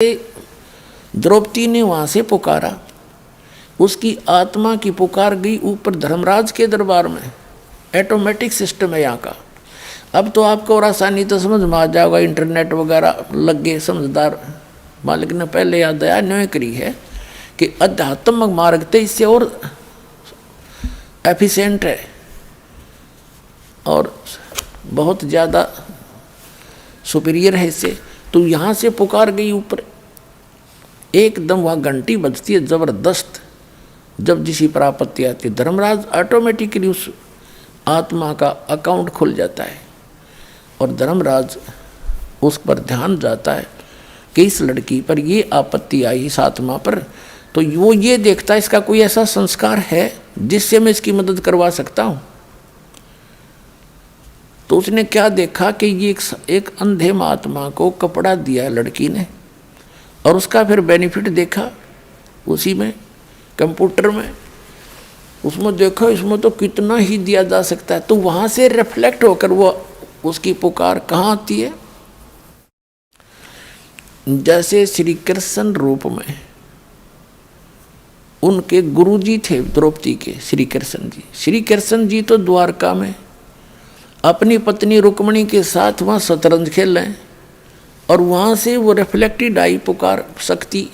द्रौपदी ने वहां से पुकारा, उसकी आत्मा की पुकार गई ऊपर धर्मराज के दरबार में। ऑटोमेटिक सिस्टम है यहाँ का। अब तो आपको और आसानी तो समझ में आ जाएगा, इंटरनेट वगैरह लग गए, समझदार मालिक ने पहले याद दया न्योय करी है कि आध्यात्मिक मार्ग थे इससे और एफिशिएंट है और बहुत ज़्यादा सुपीरियर है इससे। तो यहाँ से पुकार गई ऊपर, एकदम वहाँ घंटी बजती है ज़बरदस्त। जब जिसी पर आपत्ति आती है, धर्मराज ऑटोमेटिकली उस आत्मा का अकाउंट खुल जाता है और धर्मराज उस पर ध्यान जाता है कि इस लड़की पर ये आपत्ति आई, इस आत्मा पर, तो वो ये देखता है इसका कोई ऐसा संस्कार है जिससे मैं इसकी मदद करवा सकता हूँ। तो उसने क्या देखा कि ये एक अंधे महात्मा को कपड़ा दिया है लड़की ने, और उसका फिर बेनिफिट देखा उसी में कंप्यूटर में, उसमें देखा इसमें तो कितना ही दिया जा सकता है। तो वहाँ से रिफ्लेक्ट होकर वो उसकी पुकार कहाँ आती है, जैसे श्री कृष्ण रूप में उनके गुरुजी थे द्रौपदी के, श्री कृष्ण जी। श्री कृष्ण जी तो द्वारका में अपनी पत्नी रुक्मणी के साथ वहाँ शतरंज खेल रहे हैं और वहाँ से वो रिफ्लेक्टेड आई पुकार शक्ति।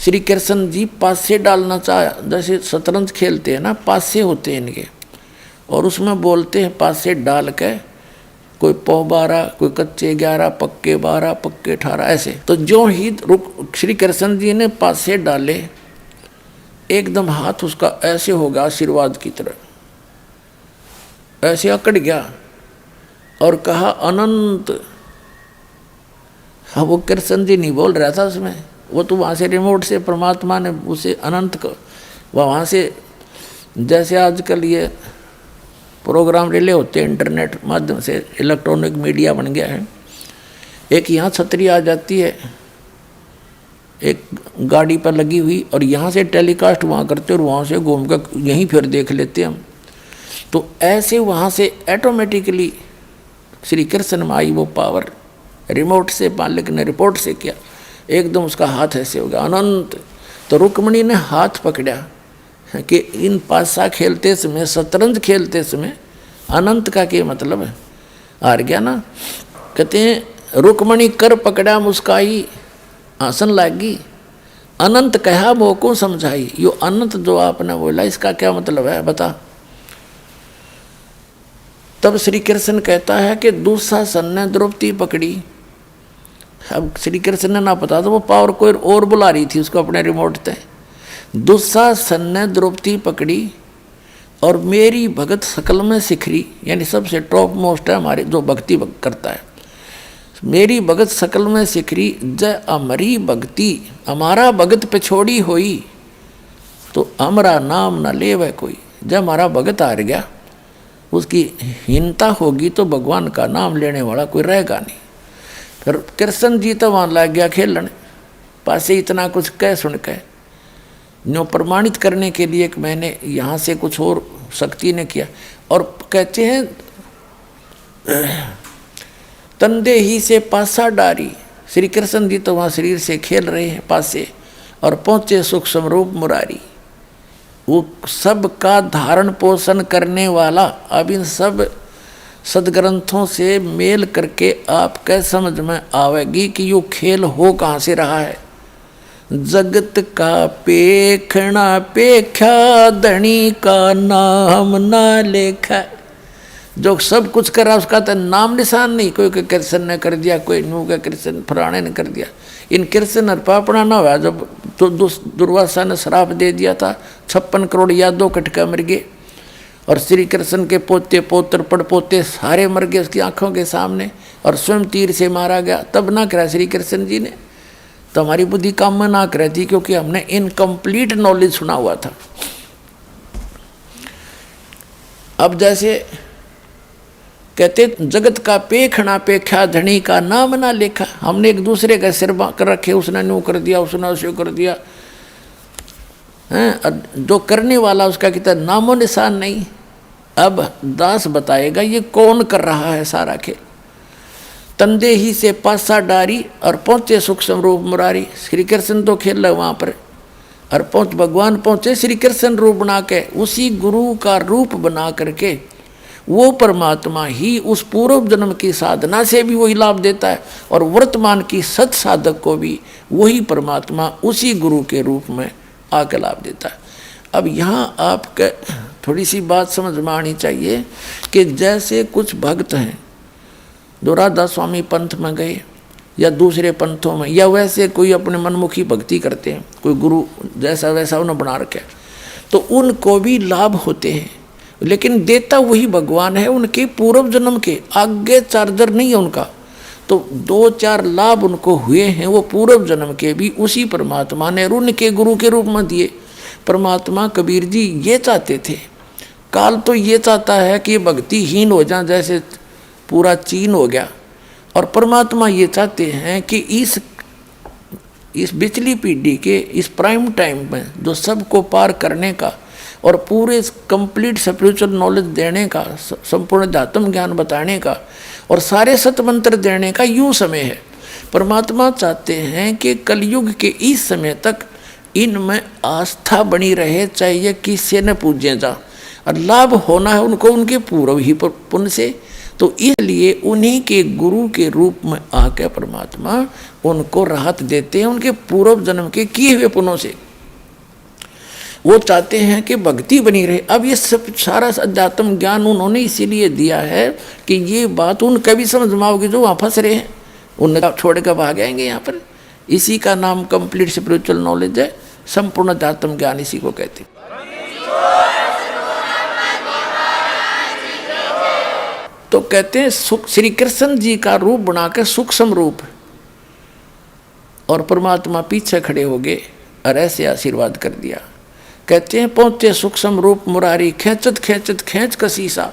श्री कृष्ण जी पासे डालना चाहा, जैसे शतरंज खेलते हैं ना, पासे होते हैं इनके, और उसमें बोलते हैं पासे डाल के, कोई पौ 12, कोई कच्चे 11, पक्के 12, पक्के 18, ऐसे। तो जो ही श्री कृष्ण जी ने पासे डाले, एकदम हाथ उसका ऐसे होगा आशीर्वाद की तरह, ऐसे अकड़ गया और कहा अनंत। हाँ, वो कृष्ण जी नहीं बोल रहा था उसमें, वो तो वहाँ से रिमोट से परमात्मा ने उसे अनंत को वहाँ से, जैसे आजकल ये प्रोग्राम रिले होते हैं इंटरनेट माध्यम से, इलेक्ट्रॉनिक मीडिया बन गया है। एक यहाँ छतरी आ जाती है एक गाड़ी पर लगी हुई, और यहाँ से टेलीकास्ट वहाँ करते और वहाँ से घूम कर यहीं फिर देख लेते हम। तो ऐसे वहाँ से ऑटोमेटिकली श्री कृष्ण में आई वो पावर, रिमोट से मालिक ने रिपोर्ट से किया, एकदम उसका हाथ ऐसे हो गया अनंत। तो रुक्मणी ने हाथ पकड़ा कि इन पासा खेलते समय, शतरंज खेलते समय अनंत का क्या मतलब है, हार गया ना। कहते हैं रुक्मणी कर पकड़ा मुस्काई, आसन लागी, अनंत कहा वो को समझाई। यो अनंत जो आपने बोला इसका क्या मतलब है बता। तब श्री कृष्ण कहता है कि दुशासन ने द्रौपदी पकड़ी। अब श्री कृष्ण ने ना पता तो वो पावर कोई और बुला रही थी उसको अपने रिमोट से। दुशासन ने द्रौपदी पकड़ी और मेरी भगत सकल में सिखरी, यानी सबसे टॉप मोस्ट है हमारे जो भक्ति करता है, मेरी भगत सकल में सिखरी, जय हमारी भक्ति हमारा भगत पे छोड़ी हुई, तो हमारा नाम न ले वह कोई। जब हमारा भगत हार गया, उसकी हीनता होगी, तो भगवान का नाम लेने वाला कोई रहेगा नहीं। फिर कृष्ण जी तो वहाँ लग गया खेलने, पासे इतना कुछ कह सुन के न्यो प्रमाणित करने के लिए कि मैंने यहाँ से कुछ और शक्ति ने किया। और कहते हैं तंदे ही से पासा डारी, श्री कृष्ण जी तो वहाँ शरीर से खेल रहे हैं पासे, और पहुँचे सुख समरूप मुरारी, वो सब का धारण पोषण करने वाला। अब इन सब सदग्रंथों से मेल करके आपके समझ में आवेगी कि यो खेल हो कहाँ से रहा है। जगत का पेखना पेख्या, धनी का नाम ना लेखा। जो सब कुछ कर रहा उसका तो नाम निशान नहीं, कोई के कृष्ण ने कर दिया, कोई नू के कृष्ण फलाने ने कर दिया। इन कृष्ण अर्पापना ना हुआ। जब तो दुर्वासा ने श्राप दे दिया था, 56 करोड़ यादव कटका मर गए, और श्री कृष्ण के पोते पोत्र पड़पोते सारे मर गए उसकी आंखों के सामने, और स्वयं तीर से मारा गया। तब ना करा श्री कृष्ण जी ने, तो हमारी बुद्धि काम में ना कर थी, क्योंकि हमने इनकम्प्लीट नॉलेज सुना हुआ था। अब जैसे कहते जगत का पेखना पेख्या, धनी का नाम ना लेखा। हमने एक दूसरे का सिर कर रखे, उसने न्यू कर दिया, उसने उसे कर दिया हैं, जो करने वाला उसका कितना नामो निशान नहीं। अब दास बताएगा ये कौन कर रहा है सारा खेल। तंदे ही से पासा डारी और पहुंचे सूक्ष्म रूप मुरारी। श्री कृष्ण तो खेल रहे वहां पर और भगवान पहुंचे श्री कृष्ण रूप बना के, उसी गुरु का रूप बना करके वो परमात्मा ही उस पूर्व जन्म की साधना से भी वही लाभ देता है और वर्तमान की सत साधक को भी वही परमात्मा उसी गुरु के रूप में आकर लाभ देता है। अब यहाँ आपके थोड़ी सी बात समझ में आनी चाहिए कि जैसे कुछ भक्त हैं जो राधा स्वामी पंथ में गए या दूसरे पंथों में, या वैसे कोई अपने मनमुखी भक्ति करते हैं, कोई गुरु जैसा वैसा उन्हें बना रखे, तो उनको भी लाभ होते हैं, लेकिन देता वही भगवान है। उनके पूर्व जन्म के आगे चार्जर नहीं है उनका, तो 2-4 लाभ उनको हुए हैं वो पूर्व जन्म के भी उसी परमात्मा ने उनके गुरु के रूप में दिए। परमात्मा कबीर जी ये चाहते थे, काल तो ये चाहता है कि भक्तिहीन हो जाए, जैसे पूरा चीन हो गया, और परमात्मा ये चाहते हैं कि इस बिचली पीढ़ी के इस प्राइम टाइम में जो सबको पार करने का और पूरे कंप्लीट स्पिरिचुअल नॉलेज देने का, संपूर्ण अध्यात्म ज्ञान बताने का और सारे सतमंत्र देने का यूँ समय है। परमात्मा चाहते हैं कि कलयुग के इस समय तक इनमें आस्था बनी रहे, चाहिए किसी न पूजे जा, और लाभ होना है उनको उनके पूर्व ही पुण्य से। तो इसलिए उन्हीं के गुरु के रूप में आकर परमात्मा उनको राहत देते हैं उनके पूर्व जन्म के किए हुए पुण्यों से। वो चाहते हैं कि भक्ति बनी रहे। अब ये सब सारा अध्यात्म ज्ञान उन्होंने इसीलिए दिया है कि ये बात उनका भी समझ में आओगे जो वहाँ फंस रहे हैं, उनका छोड़ कर भाग आएंगे यहाँ पर। इसी का नाम कंप्लीट स्पिरिचुअल नॉलेज है, संपूर्ण अध्यात्म ज्ञान इसी को कहते हैं। तो कहते हैं श्री कृष्ण जी का रूप बनाकर सूक्ष्म रूप, और परमात्मा पीछे खड़े हो गए और ऐसे आशीर्वाद कर दिया। कहते हैं पहुंचे सूक्ष्म रूप मुरारी, खेचत खेचत खेच कसीसा,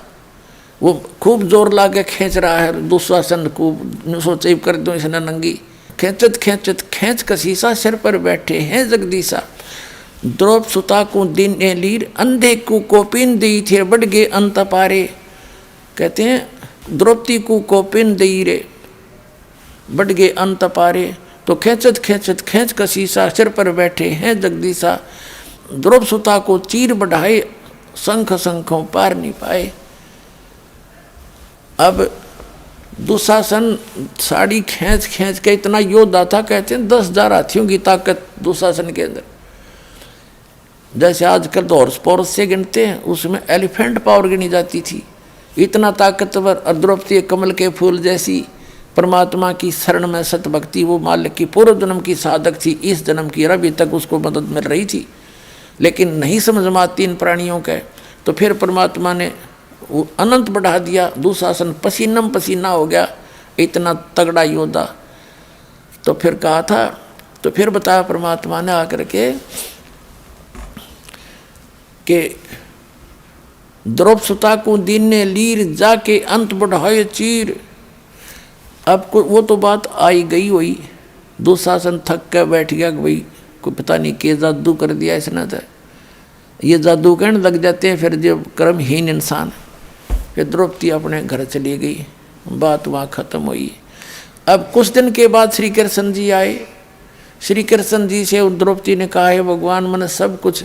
वो खूब जोर ला के खींच रहा है दुशासन को, सोचे कर दो इसने नंगी। खेचत खेचत खेच कसीसा, सिर पर बैठे हैं जगदीशा। द्रौप सुता को दिन ए लीर, अंधे को कोपिन दी थे बढ़ गए अंत पारे। कहते हैं द्रौपदी को कोपिन दई रे बढ़ गए अंत पारे। तो खेचत खेचत खेच कसीसा, सिर पर बैठे हैं जगदीशा। द्रौप सुता को चीर बढ़ाए, शंख शंखों पार नहीं पाए। अब दुशासन साड़ी खींच खींच के इतना योद्धा था, कहते हैं 10,000 हाथियों की ताकत दुशासन के अंदर। जैसे आजकल तो हॉर्स पावर से गिनते हैं, उसमें एलिफेंट पावर गिनी जाती थी, इतना ताकतवर। और द्रौपदी कमल के फूल जैसी, परमात्मा की शरण में सत भक्ति, वो मालिक की पूर्व जन्म की साधक थी, इस जन्म की अभी तक उसको मदद मिल रही थी, लेकिन नहीं समझ में आती इन प्राणियों के। तो फिर परमात्मा ने वो अनंत बढ़ा दिया, दुशासन पसीनम पसीना हो गया, इतना तगड़ा योद्धा। तो फिर कहा था, तो फिर बताया परमात्मा ने आकर के कि द्रौप सुता को दिन ने लीर, जाके अंत बढ़ाए चीर। अब वो तो बात आई गई हुई, दुशासन थक के बैठ गया, भाई कोई पता नहीं के जादू कर दिया इसने, तो ये जादू कहने लग जाते हैं फिर जो कर्महीन इंसान। फिर द्रौपदी अपने घर चली गई, बात वहाँ खत्म हुई। अब कुछ दिन के बाद श्री कृष्ण जी आए। श्री कृष्ण जी से द्रौपदी ने कहा है भगवान, मैंने सब कुछ,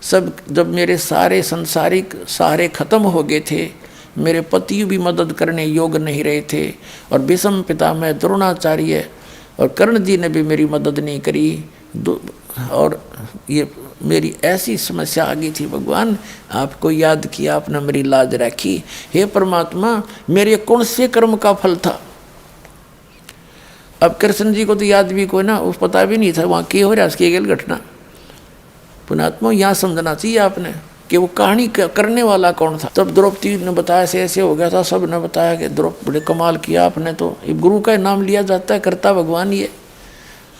सब जब मेरे सारे संसारिक सहारे खत्म हो गए थे, मेरे पति भी मदद करने योग्य नहीं रहे थे, और भीष्म पितामह द्रोणाचार्य और कर्ण जी ने भी मेरी मदद नहीं करी, और ये मेरी ऐसी समस्या आ गई थी, भगवान आपको याद किया, आपने मेरी लाज रखी। हे परमात्मा, मेरे कौन से कर्म का फल था? अब कृष्ण जी को तो याद भी कोई ना, उस पता भी नहीं था वहाँ क्या हो रहा है, उसकी गल घटना। पुणात्मा यहाँ समझना चाहिए आपने कि वो कहानी करने वाला कौन था। तब द्रौपदी ने बताया ऐसे ऐसे हो गया था, सब ने बताया कि द्रौपदी बड़े कमाल किया आपने, तो गुरु का नाम लिया जाता है, करता भगवान ये।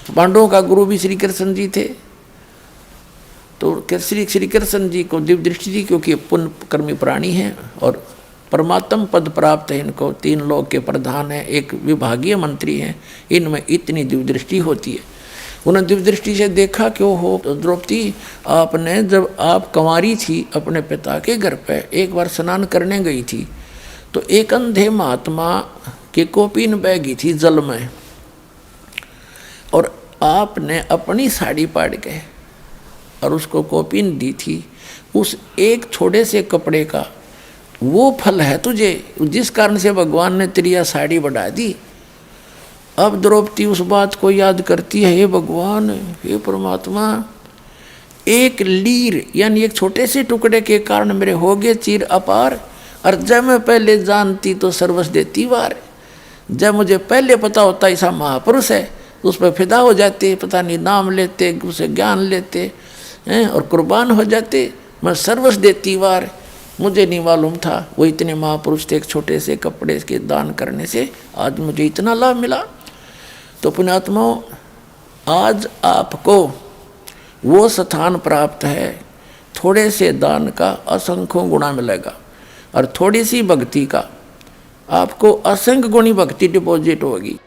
पांडवों का गुरु भी श्री कृष्ण जी थे। तो श्री कृष्ण जी को दिव्य दृष्टि थी, क्योंकि पुण्य कर्मी प्राणी हैं और परमात्म पद प्राप्त है इनको, 3 लोक के प्रधान हैं, एक विभागीय मंत्री हैं, इनमें इतनी दिव्य दृष्टि होती है। उन्होंने दिव्य दृष्टि से देखा क्यों हो द्रौपदी, आपने जब आप कंवारी थी अपने पिता के घर पे एक बार स्नान करने गई थी, तो एक अंधे महात्मा कि कौपीन बहगी थी जल में, और आपने अपनी साड़ी पाड़ के और उसको कौपीन दी थी, उस एक छोटे से कपड़े का वो फल है तुझे, जिस कारण से भगवान ने तेरी यह साड़ी बढ़ा दी। अब द्रौपदी उस बात को याद करती है, हे भगवान, हे परमात्मा, एक लीर यानी एक छोटे से टुकड़े के कारण मेरे हो गए चीर अपार, और जब मैं पहले जानती तो सर्वस देती वार। जब मुझे पहले पता होता ऐसा महापुरुष है तो उस पर फिदा हो जाते, पता नहीं नाम लेते, उसे ज्ञान लेते हैं और कुर्बान हो जाते। मैं सर्वस देती वार, मुझे नहीं मालूम था वो इतने महापुरुष थे, एक छोटे से कपड़े के दान करने से आज मुझे इतना लाभ मिला। तो पुण्यात्माओं, आज आपको वो स्थान प्राप्त है, थोड़े से दान का असंख्यों गुणा मिलेगा, और थोड़ी सी भक्ति का आपको असंख्य गुणी भक्ति डिपॉजिट होगी।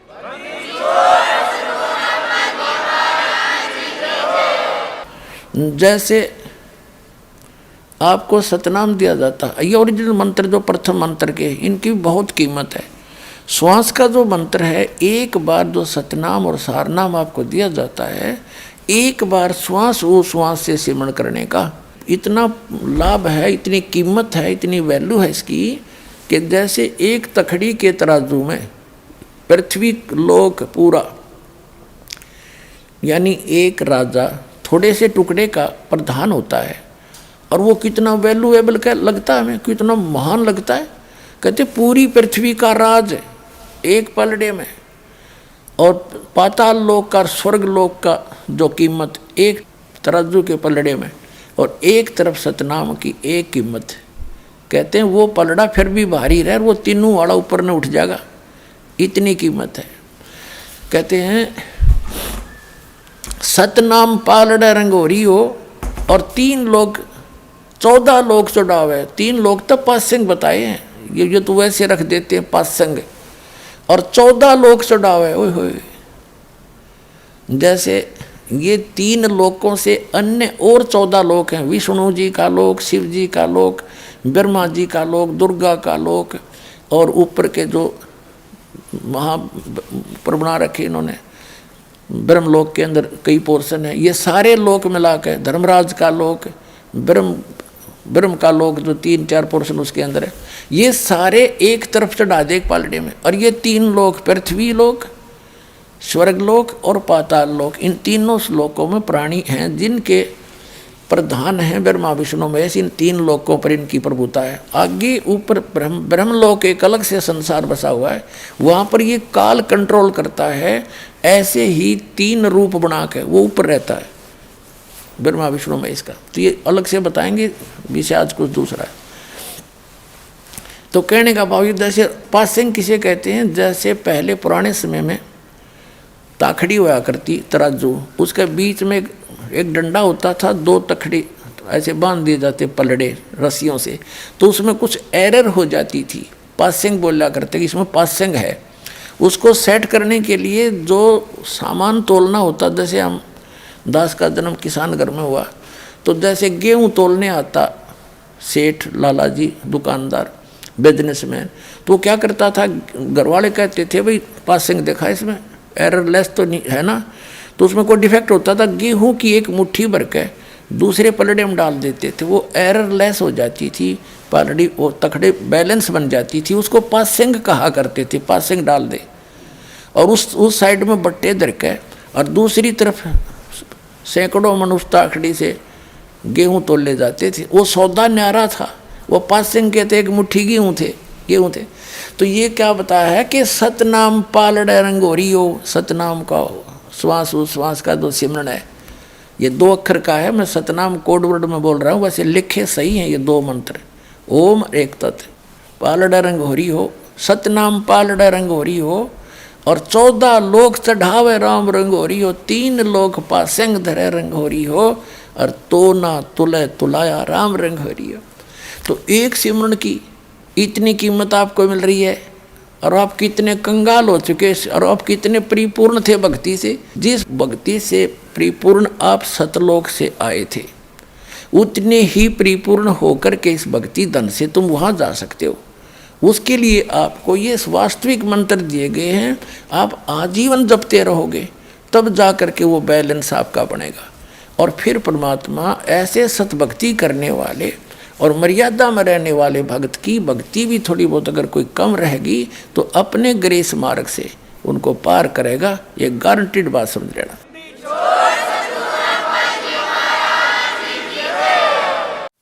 जैसे आपको सतनाम दिया जाता है, ये ओरिजिनल मंत्र जो प्रथम मंत्र के, इनकी बहुत कीमत है। श्वास का जो मंत्र है, एक बार जो सतनाम और सारनाम आपको दिया जाता है, एक बार श्वास वो श्वास से सिमरण करने का इतना लाभ है, इतनी कीमत है, इतनी वैल्यू है इसकी, कि जैसे एक तखड़ी के तराजू में पृथ्वी लोक पूरा, यानी एक राजा थोड़े से टुकड़े का प्रधान होता है, और वो कितना वैल्यूएबल का लगता है हमें, कितना महान लगता है। कहते पूरी पृथ्वी का राज एक पलड़े में, और पाताल लोक का, स्वर्ग लोक का जो कीमत एक तराजू के पलड़े में, और एक तरफ सतनाम की एक कीमत। कहते हैं वो पलड़ा फिर भी भारी रहे, वो तीनों वाला ऊपर न उठ जाएगा, इतनी कीमत है। कहते हैं सतनाम पालड़ा रंगोरी हो, और 3 लोग 14 लोग चढ़ावे, 3 लोग तो पासंग बताए हैं, ये तो वैसे रख देते हैं पासंग, और 14 लोग चढ़ावे। ओए होए, जैसे ये 3 लोकों से अन्य और 14 लोक हैं, विष्णु जी का लोक, शिव जी का लोक, ब्रह्मा जी का लोक, दुर्गा का लोक, और ऊपर के जो पर बना रखे इन्होंने ब्रह्मलोक के अंदर कई पोर्शन है, ये सारे लोक मिला के, धर्मराज का लोक, ब्रह्म का लोक जो 3-4 पोर्शन उसके अंदर है, ये सारे एक तरफ चढ़ा दे एक पालड़े में। और ये 3 लोक, पृथ्वी लोक, स्वर्ग लोक और पाताल लोक, इन तीनों लोकों में प्राणी हैं जिनके प्रधान हैं ब्रह्मा विष्णु महेश, इन 3 लोकों पर इनकी प्रभुता है। आगे ऊपर ब्रह्मलोक एक अलग से संसार बसा हुआ है, वहाँ पर ये काल कंट्रोल करता है, ऐसे ही 3 रूप बना के वो ऊपर रहता है ब्रह्मा विष्णु महेश का। तो ये अलग से बताएंगे, विषय आज कुछ दूसरा है। तो कहने का भाव, जैसे पासिंग किसे कहते हैं, जैसे पहले पुराने समय में ताखड़ी हुआ करती तराजू, उसके बीच में एक डंडा होता था, 2 तखड़ी ऐसे बांध दिए जाते पलड़े रस्सियों से, तो उसमें कुछ एरर हो जाती थी, पासिंग बोला करते कि इसमें पासिंग है। उसको सेट करने के लिए जो सामान तोलना होता, जैसे हम दास का जन्म किसान घर में हुआ, तो जैसे गेहूँ तोलने आता सेठ लाला जी दुकानदार बिजनेसमैन, तो क्या करता था, घर वाले कहते थे भाई पासिंग देखा इसमें एररलेस तो नहीं है ना, तो उसमें कोई डिफेक्ट होता था, गेहूँ की एक मुट्ठी भर के दूसरे पलड़े में डाल देते थे, वो एररलेस हो जाती थी पलड़ी, वो तखड़े बैलेंस बन जाती थी, उसको पासिंग कहा करते थे। पासिंग डाल दे और उस साइड में बट्टे धर के, और दूसरी तरफ सैकड़ों मनुष्य ताखड़ी से गेहूँ तोल ले जाते थे। वो सौदा न्यारा था, वो पासिंग के थे, एक मुट्ठी गेहूँ थे। तो ये क्या बताया है कि सतनाम पालड़े रंगोरी हो, सतनाम का श्वास उश्वास का जो सिमरण है, ये 2 अक्षर का है। मैं सतनाम कोड वर्ड में बोल रहा हूँ, वैसे लिखे सही हैं ये 2 मंत्र, ओम एक तत्, पालड़ा रंगोरी हो, सतनाम पालड़ा रंगोरी हो, और 14 लोक चढ़ावे राम रंगोरी हो, 3 लोक पासेंग धरे रंगोरी हो, और तो ना तुले तुलाया राम रंगोरी हो। तो एक सिमरण की इतनी कीमत आपको मिल रही है, और आप कितने कंगाल हो चुके, और आप कितने परिपूर्ण थे भक्ति से। जिस भक्ति से परिपूर्ण आप सतलोक से आए थे, उतने ही परिपूर्ण होकर के इस भक्ति धन से तुम वहाँ जा सकते हो। उसके लिए आपको ये वास्तविक मंत्र दिए गए हैं, आप आजीवन जपते रहोगे तब जा करके वो बैलेंस आपका बनेगा। और फिर परमात्मा ऐसे सतभक्ति करने वाले और मर्यादा में रहने वाले भक्त की भक्ति भी थोड़ी बहुत अगर कोई कम रहेगी तो अपने ग्रेस मार्ग से उनको पार करेगा, ये गारंटीड बात समझ लेना।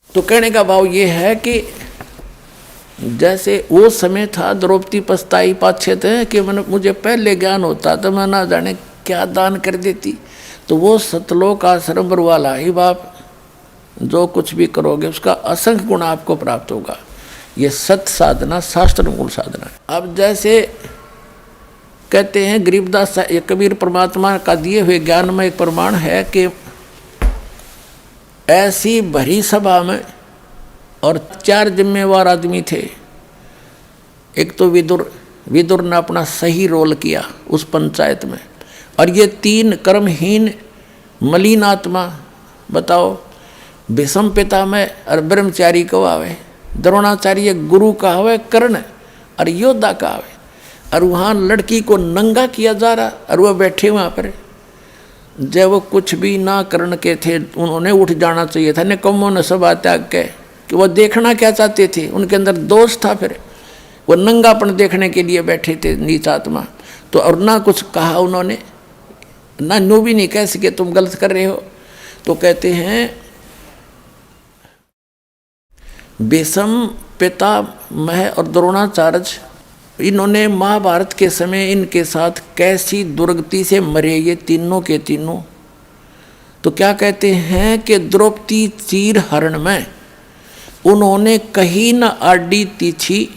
तो कहने का भाव ये है कि जैसे वो समय था द्रौपदी पछताई पाछे थे कि मुझे पहले ज्ञान होता तो मैं ना जाने क्या दान कर देती। तो वो सतलोक आश्रम वाला ही बाप जो कुछ भी करोगे उसका असंख्य गुण आपको प्राप्त होगा। ये सत साधना शास्त्र मूल साधना है। अब जैसे कहते हैं गरीबदास कबीर परमात्मा का दिए हुए ज्ञान में एक प्रमाण है कि ऐसी भरी सभा में और 4 जिम्मेवार आदमी थे। एक तो विदुर ने अपना सही रोल किया उस पंचायत में, और ये 3 कर्महीन मलिन आत्मा, बताओ भीष्म पितामह और ब्रह्मचारी को आवे, द्रोणाचार्य गुरु का हवे, कर्ण और योद्धा का हवे, और वहाँ लड़की को नंगा किया जा रहा और वह बैठे वहाँ पर। जब वो कुछ भी ना कर्ण के थे उन्होंने उठ जाना चाहिए था, निकम्मों ने सभा त्याग के, कि वो देखना क्या चाहते थे, उनके अंदर दोष था, फिर वो नंगापन देखने के लिए बैठे थे नीच आत्मा। तो और ना कुछ कहा उन्होंने, ना नो भी नहीं कह सके तुम गलत कर रहे हो। तो कहते हैं भीष्म पितामह और द्रोणाचार्य, इन्होंने महाभारत के समय इनके साथ कैसी दुर्गति से मरे ये तीनों के तीनों। तो क्या कहते हैं कि द्रौपदी चीर हरण में उन्होंने कहीं न आडी तीछी,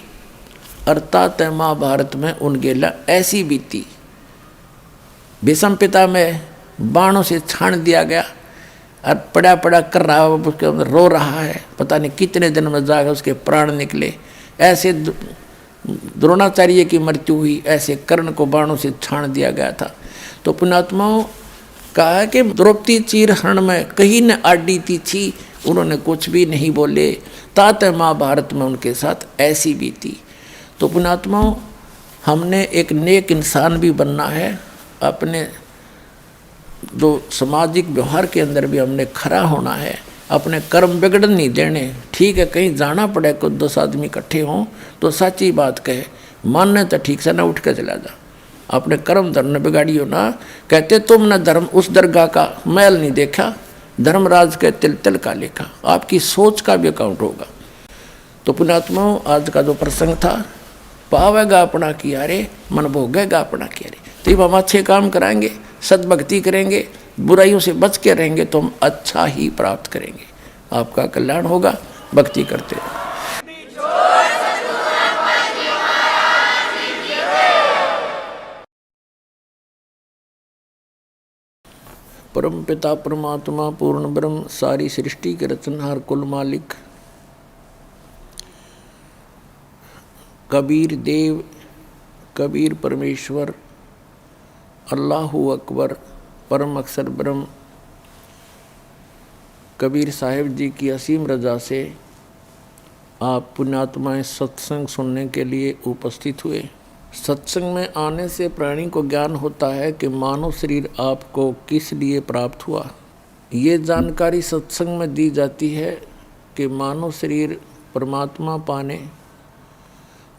अर्थात महाभारत में उनके ला ऐसी बीती। भीष्म पितामह बाणों से छान दिया गया और पड़ा पड़ा कर रहा है, उसके अंदर रो रहा है, पता नहीं कितने दिन में जाकर उसके प्राण निकले। ऐसे द्रोणाचार्य की मृत्यु हुई, ऐसे कर्ण को बाणों से छान दिया गया था। तो पुण्यात्माओं कहा कि द्रौपदी चीर हरण में कहीं न आडी तीछी, उन्होंने कुछ भी नहीं बोले, तात महाभारत में उनके साथ ऐसी बीती। तो पुण्यात्माओं हमने एक नेक इंसान भी बनना है, अपने जो सामाजिक व्यवहार के अंदर भी हमने खरा होना है, अपने कर्म बिगड़न नहीं देने। ठीक है कहीं जाना पड़े कुछ 10 आदमी इकट्ठे हों तो सच्ची बात कहे, मानने तो ठीक से ना उठ कर चला जा, अपने कर्म धर्म ने बिगाड़ियो ना। कहते तुमने धर्म उस दरगाह का मैल नहीं देखा, धर्मराज के तिल तिल का लेखा, आपकी सोच का भी अकाउंट होगा। तो पुण्यात्माओं आज का जो प्रसंग था, पावेगा अपना किया रे, मन भोगेगा अपना किया रे। तो जब हम अच्छे काम कराएंगे, सद्भक्ति करेंगे, बुराइयों से बच के रहेंगे तो हम अच्छा ही प्राप्त करेंगे, आपका कल्याण होगा। भक्ति करते रहो। परम पिता परमात्मा पूर्ण ब्रह्म, सारी सृष्टि के रचनहार, कुल मालिक, कबीर देव, कबीर परमेश्वर, अल्लाहु अकबर, परम अक्षर ब्रह्म, कबीर साहिब जी की असीम रजा से आप पुण्यात्माएं सत्संग सुनने के लिए उपस्थित हुए। सत्संग में आने से प्राणी को ज्ञान होता है कि मानव शरीर आपको किस लिए प्राप्त हुआ। ये जानकारी सत्संग में दी जाती है कि मानव शरीर परमात्मा पाने,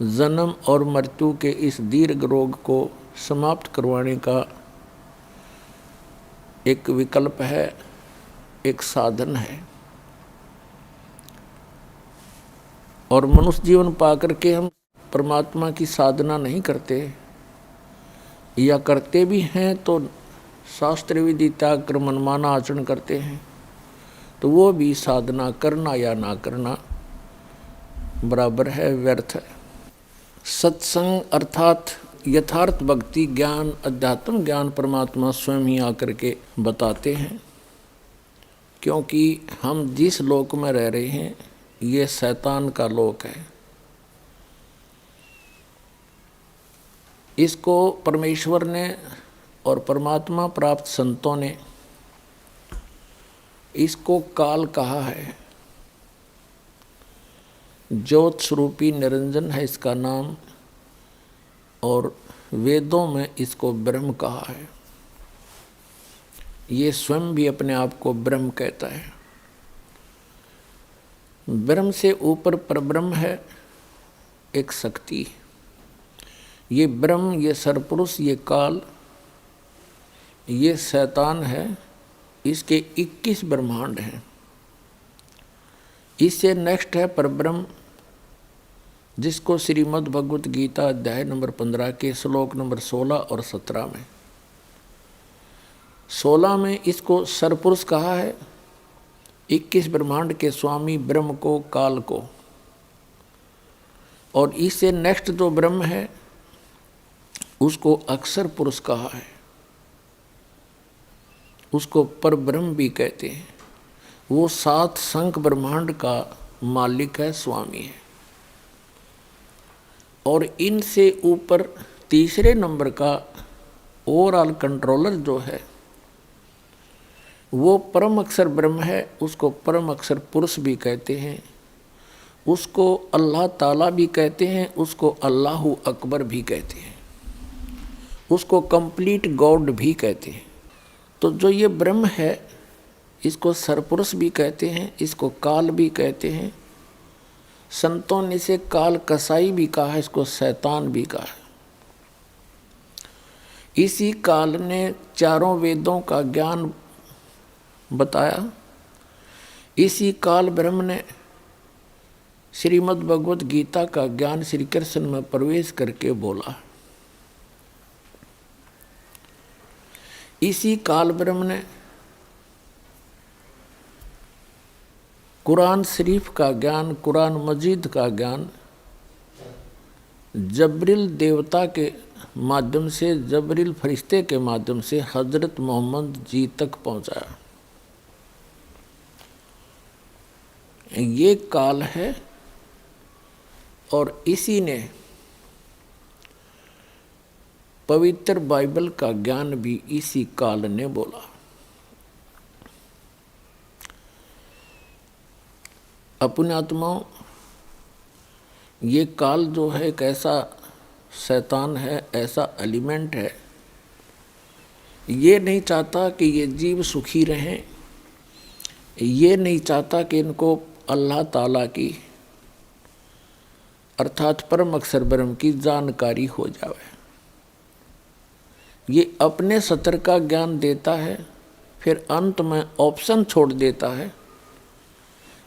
जन्म और मृत्यु के इस दीर्घ रोग को समाप्त करवाने का एक विकल्प है, एक साधन है। और मनुष्य जीवन पाकर के हम परमात्मा की साधना नहीं करते, या करते भी हैं तो शास्त्र विधि त्याग कर मनमाना आचरण करते हैं, तो वो भी साधना करना या ना करना बराबर है, व्यर्थ है। सत्संग अर्थात यथार्थ भक्ति ज्ञान, अध्यात्म ज्ञान परमात्मा स्वयं ही आकर के बताते हैं। क्योंकि हम जिस लोक में रह रहे हैं ये शैतान का लोक है। इसको परमेश्वर ने और परमात्मा प्राप्त संतों ने इसको काल कहा है। ज्योत स्वरूपी निरंजन है इसका नाम, और वेदों में इसको ब्रह्म कहा है। ये स्वयं भी अपने आप को ब्रह्म कहता है। ब्रह्म से ऊपर परब्रह्म है, एक शक्ति। ये ब्रह्म, ये सरपुरुष, ये काल, ये शैतान है, इसके 21 ब्रह्मांड हैं। इससे नेक्स्ट है परब्रह्म, जिसको श्रीमद् भगवत गीता अध्याय नंबर 15 के श्लोक नंबर 16 और 17 में, 16 में इसको सरपुरुष कहा है, 21 ब्रह्मांड के स्वामी ब्रह्म को, काल को। और इससे नेक्स्ट जो ब्रह्म है उसको अक्षर पुरुष कहा है, उसको परब्रह्म भी कहते हैं। वो 7 संख ब्रह्मांड का मालिक है, स्वामी है। और इनसे ऊपर तीसरे नंबर का ओवरऑल कंट्रोलर जो है वो परम अक्षर ब्रह्म है, उसको परम अक्षर पुरुष भी कहते हैं, उसको अल्लाह ताला भी कहते हैं, उसको अल्लाहु अकबर भी कहते हैं, उसको कंप्लीट गॉड भी कहते हैं। तो जो ये ब्रह्म है इसको सरपुरुष भी कहते हैं, इसको काल भी कहते हैं। संतों ने इसे काल कसाई भी कहा है, इसको शैतान भी कहा है। इसी काल ने चारों वेदों का ज्ञान बताया। इसी काल ब्रह्म ने श्रीमद् भगवत गीता का ज्ञान श्री कृष्ण में प्रवेश करके बोला। इसी काल ब्रह्म ने कुरान शरीफ का ज्ञान, कुरान मजीद का ज्ञान जबरील देवता के माध्यम से, जबरील फरिश्ते के माध्यम से हजरत मोहम्मद जी तक पहुंचाया। ये काल है, और इसी ने पवित्र बाइबल का ज्ञान भी इसी काल ने बोला। अपने आत्माओं, ये काल जो है एक ऐसा शैतान है, ऐसा एलिमेंट है, ये नहीं चाहता कि ये जीव सुखी रहें, ये नहीं चाहता कि इनको अल्लाह ताला की अर्थात परम अक्षर ब्रह्म की जानकारी हो जाए। ये अपने सतर का ज्ञान देता है, फिर अंत में ऑप्शन छोड़ देता है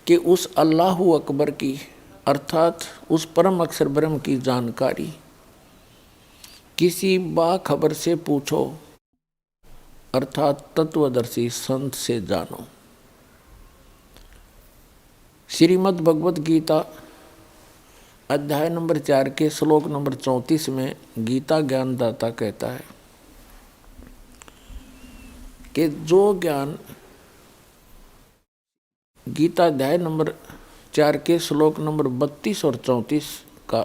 कि उस अल्लाहु अकबर की अर्थात उस परम अक्षर ब्रह्म की जानकारी किसी बाखबर से पूछो, अर्थात तत्वदर्शी संत से जानो। श्रीमद् भगवत गीता अध्याय नंबर 4 के श्लोक नंबर 34 में गीता ज्ञानदाता कहता है कि जो ज्ञान गीता अध्याय नंबर 4 के श्लोक नंबर 32 और 34 का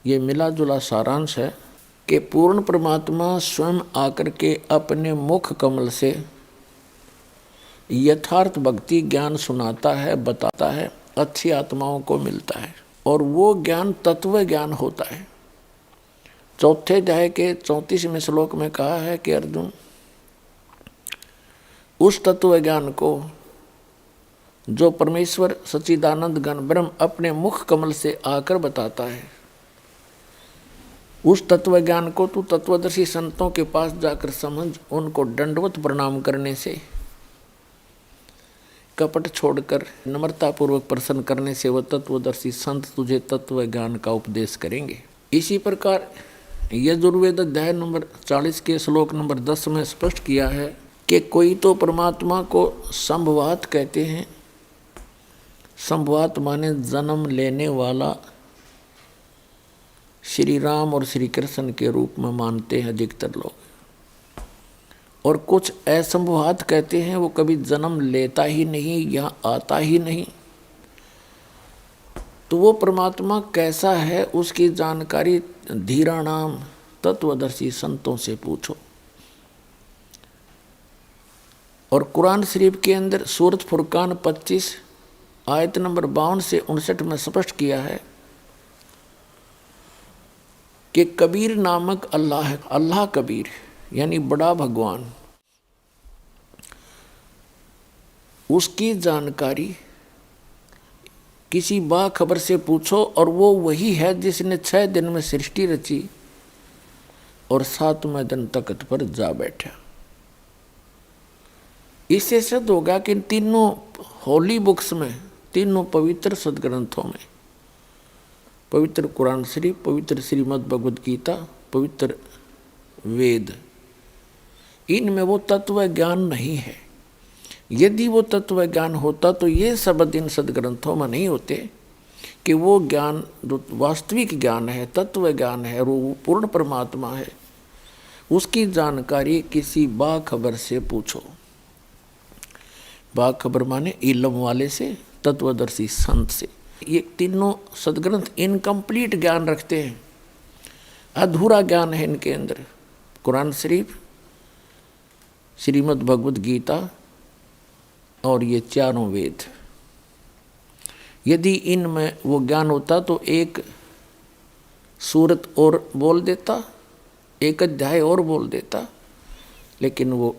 ये मिला जुला सारांश है कि पूर्ण परमात्मा स्वयं आकर के अपने मुख कमल से यथार्थ भक्ति ज्ञान सुनाता है, बताता है, अच्छी आत्माओं को मिलता है, और वो ज्ञान तत्व ज्ञान होता है। चौथे अध्याय के 34वें श्लोक में कहा है कि अर्जुन, उस तत्व ज्ञान को जो परमेश्वर सच्चिदानंद घन ब्रह्म अपने मुख कमल से आकर बताता है, उस तत्व ज्ञान को तू तत्वदर्शी संतों के पास जाकर समझ, उनको दंडवत प्रणाम करने से, कपट छोड़कर नम्रतापूर्वक प्रसन्न करने से वह तत्वदर्शी संत तुझे तत्व ज्ञान का उपदेश करेंगे। इसी प्रकार यजुर्वेद अध्याय नंबर 40 के श्लोक नंबर 10 में स्पष्ट किया है कि कोई तो परमात्मा को संभवात कहते हैं। संभवात माने जन्म लेने वाला श्री राम और श्री कृष्ण के रूप में मानते हैं अधिकतर लोग, और कुछ असंभवात कहते हैं, वो कभी जन्म लेता ही नहीं या आता ही नहीं। तो वो परमात्मा कैसा है उसकी जानकारी धीराणाम तत्वदर्शी संतों से पूछो। और कुरान शरीफ के अंदर सूरत फुरकान 25 आयत नंबर 52 से 59 में स्पष्ट किया है कि कबीर नामक अल्लाह है। अल्लाह कबीर यानी बड़ा भगवान, उसकी जानकारी किसी बाखबर से पूछो और वो वही है जिसने 6 दिन में सृष्टि रची और 7वें दिन तख्त पर जा बैठा। इससे सिद्ध होगा कि इन तीनों होली बुक्स में, तीनों पवित्र सदग्रंथों में, पवित्र कुरान शरीफ, पवित्र श्रीमद् भगवद गीता, पवित्र वेद, इनमें वो तत्व ज्ञान नहीं है। यदि वो तत्व ज्ञान होता तो ये शब्द इन सदग्रंथों में नहीं होते कि वो ज्ञान जो वास्तविक ज्ञान है, तत्व ज्ञान है, वो पूर्ण परमात्मा है, उसकी जानकारी किसी बाखबर से पूछो। बाखबर माने इल्म वाले से, तत्वदर्शी संत से। ये तीनों सदग्रंथ इनकम्प्लीट ज्ञान रखते हैं, अधूरा ज्ञान है इनके अंदर। कुरान शरीफ, श्रीमद् भगवद गीता और ये चारों वेद, यदि इनमें वो ज्ञान होता तो एक सूरत और बोल देता, एक अध्याय और बोल देता, लेकिन वो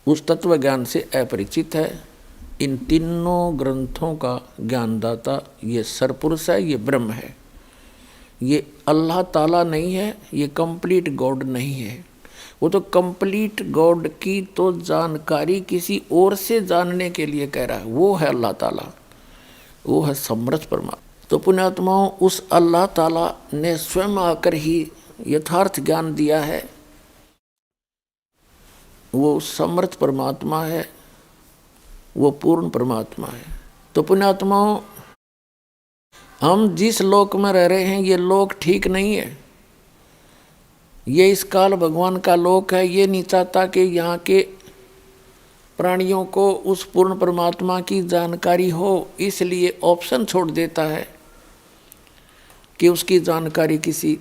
उस तत्व ज्ञान से अपरिचित है। इन तीनों ग्रंथों का ज्ञानदाता ये सरपुरुष है, ये ब्रह्म है, ये अल्लाह ताला नहीं है, ये कंप्लीट गॉड नहीं है। वो तो कंप्लीट गॉड की तो जानकारी किसी और से जानने के लिए कह रहा है, वो है अल्लाह ताला, वो है समर्थ परमात्मा। तो पुण्यात्माओं, उस अल्लाह ताला ने स्वयं आकर ही यथार्थ ज्ञान दिया है, वो समर्थ परमात्मा है, वो पूर्ण परमात्मा है। तो पुण्यात्माओं, हम जिस लोक में रह रहे हैं ये लोक ठीक नहीं है, ये इस काल भगवान का लोक है। ये नहीं चाहता कि यहाँ के प्राणियों को उस पूर्ण परमात्मा की जानकारी हो, इसलिए ऑप्शन छोड़ देता है कि उसकी जानकारी किसी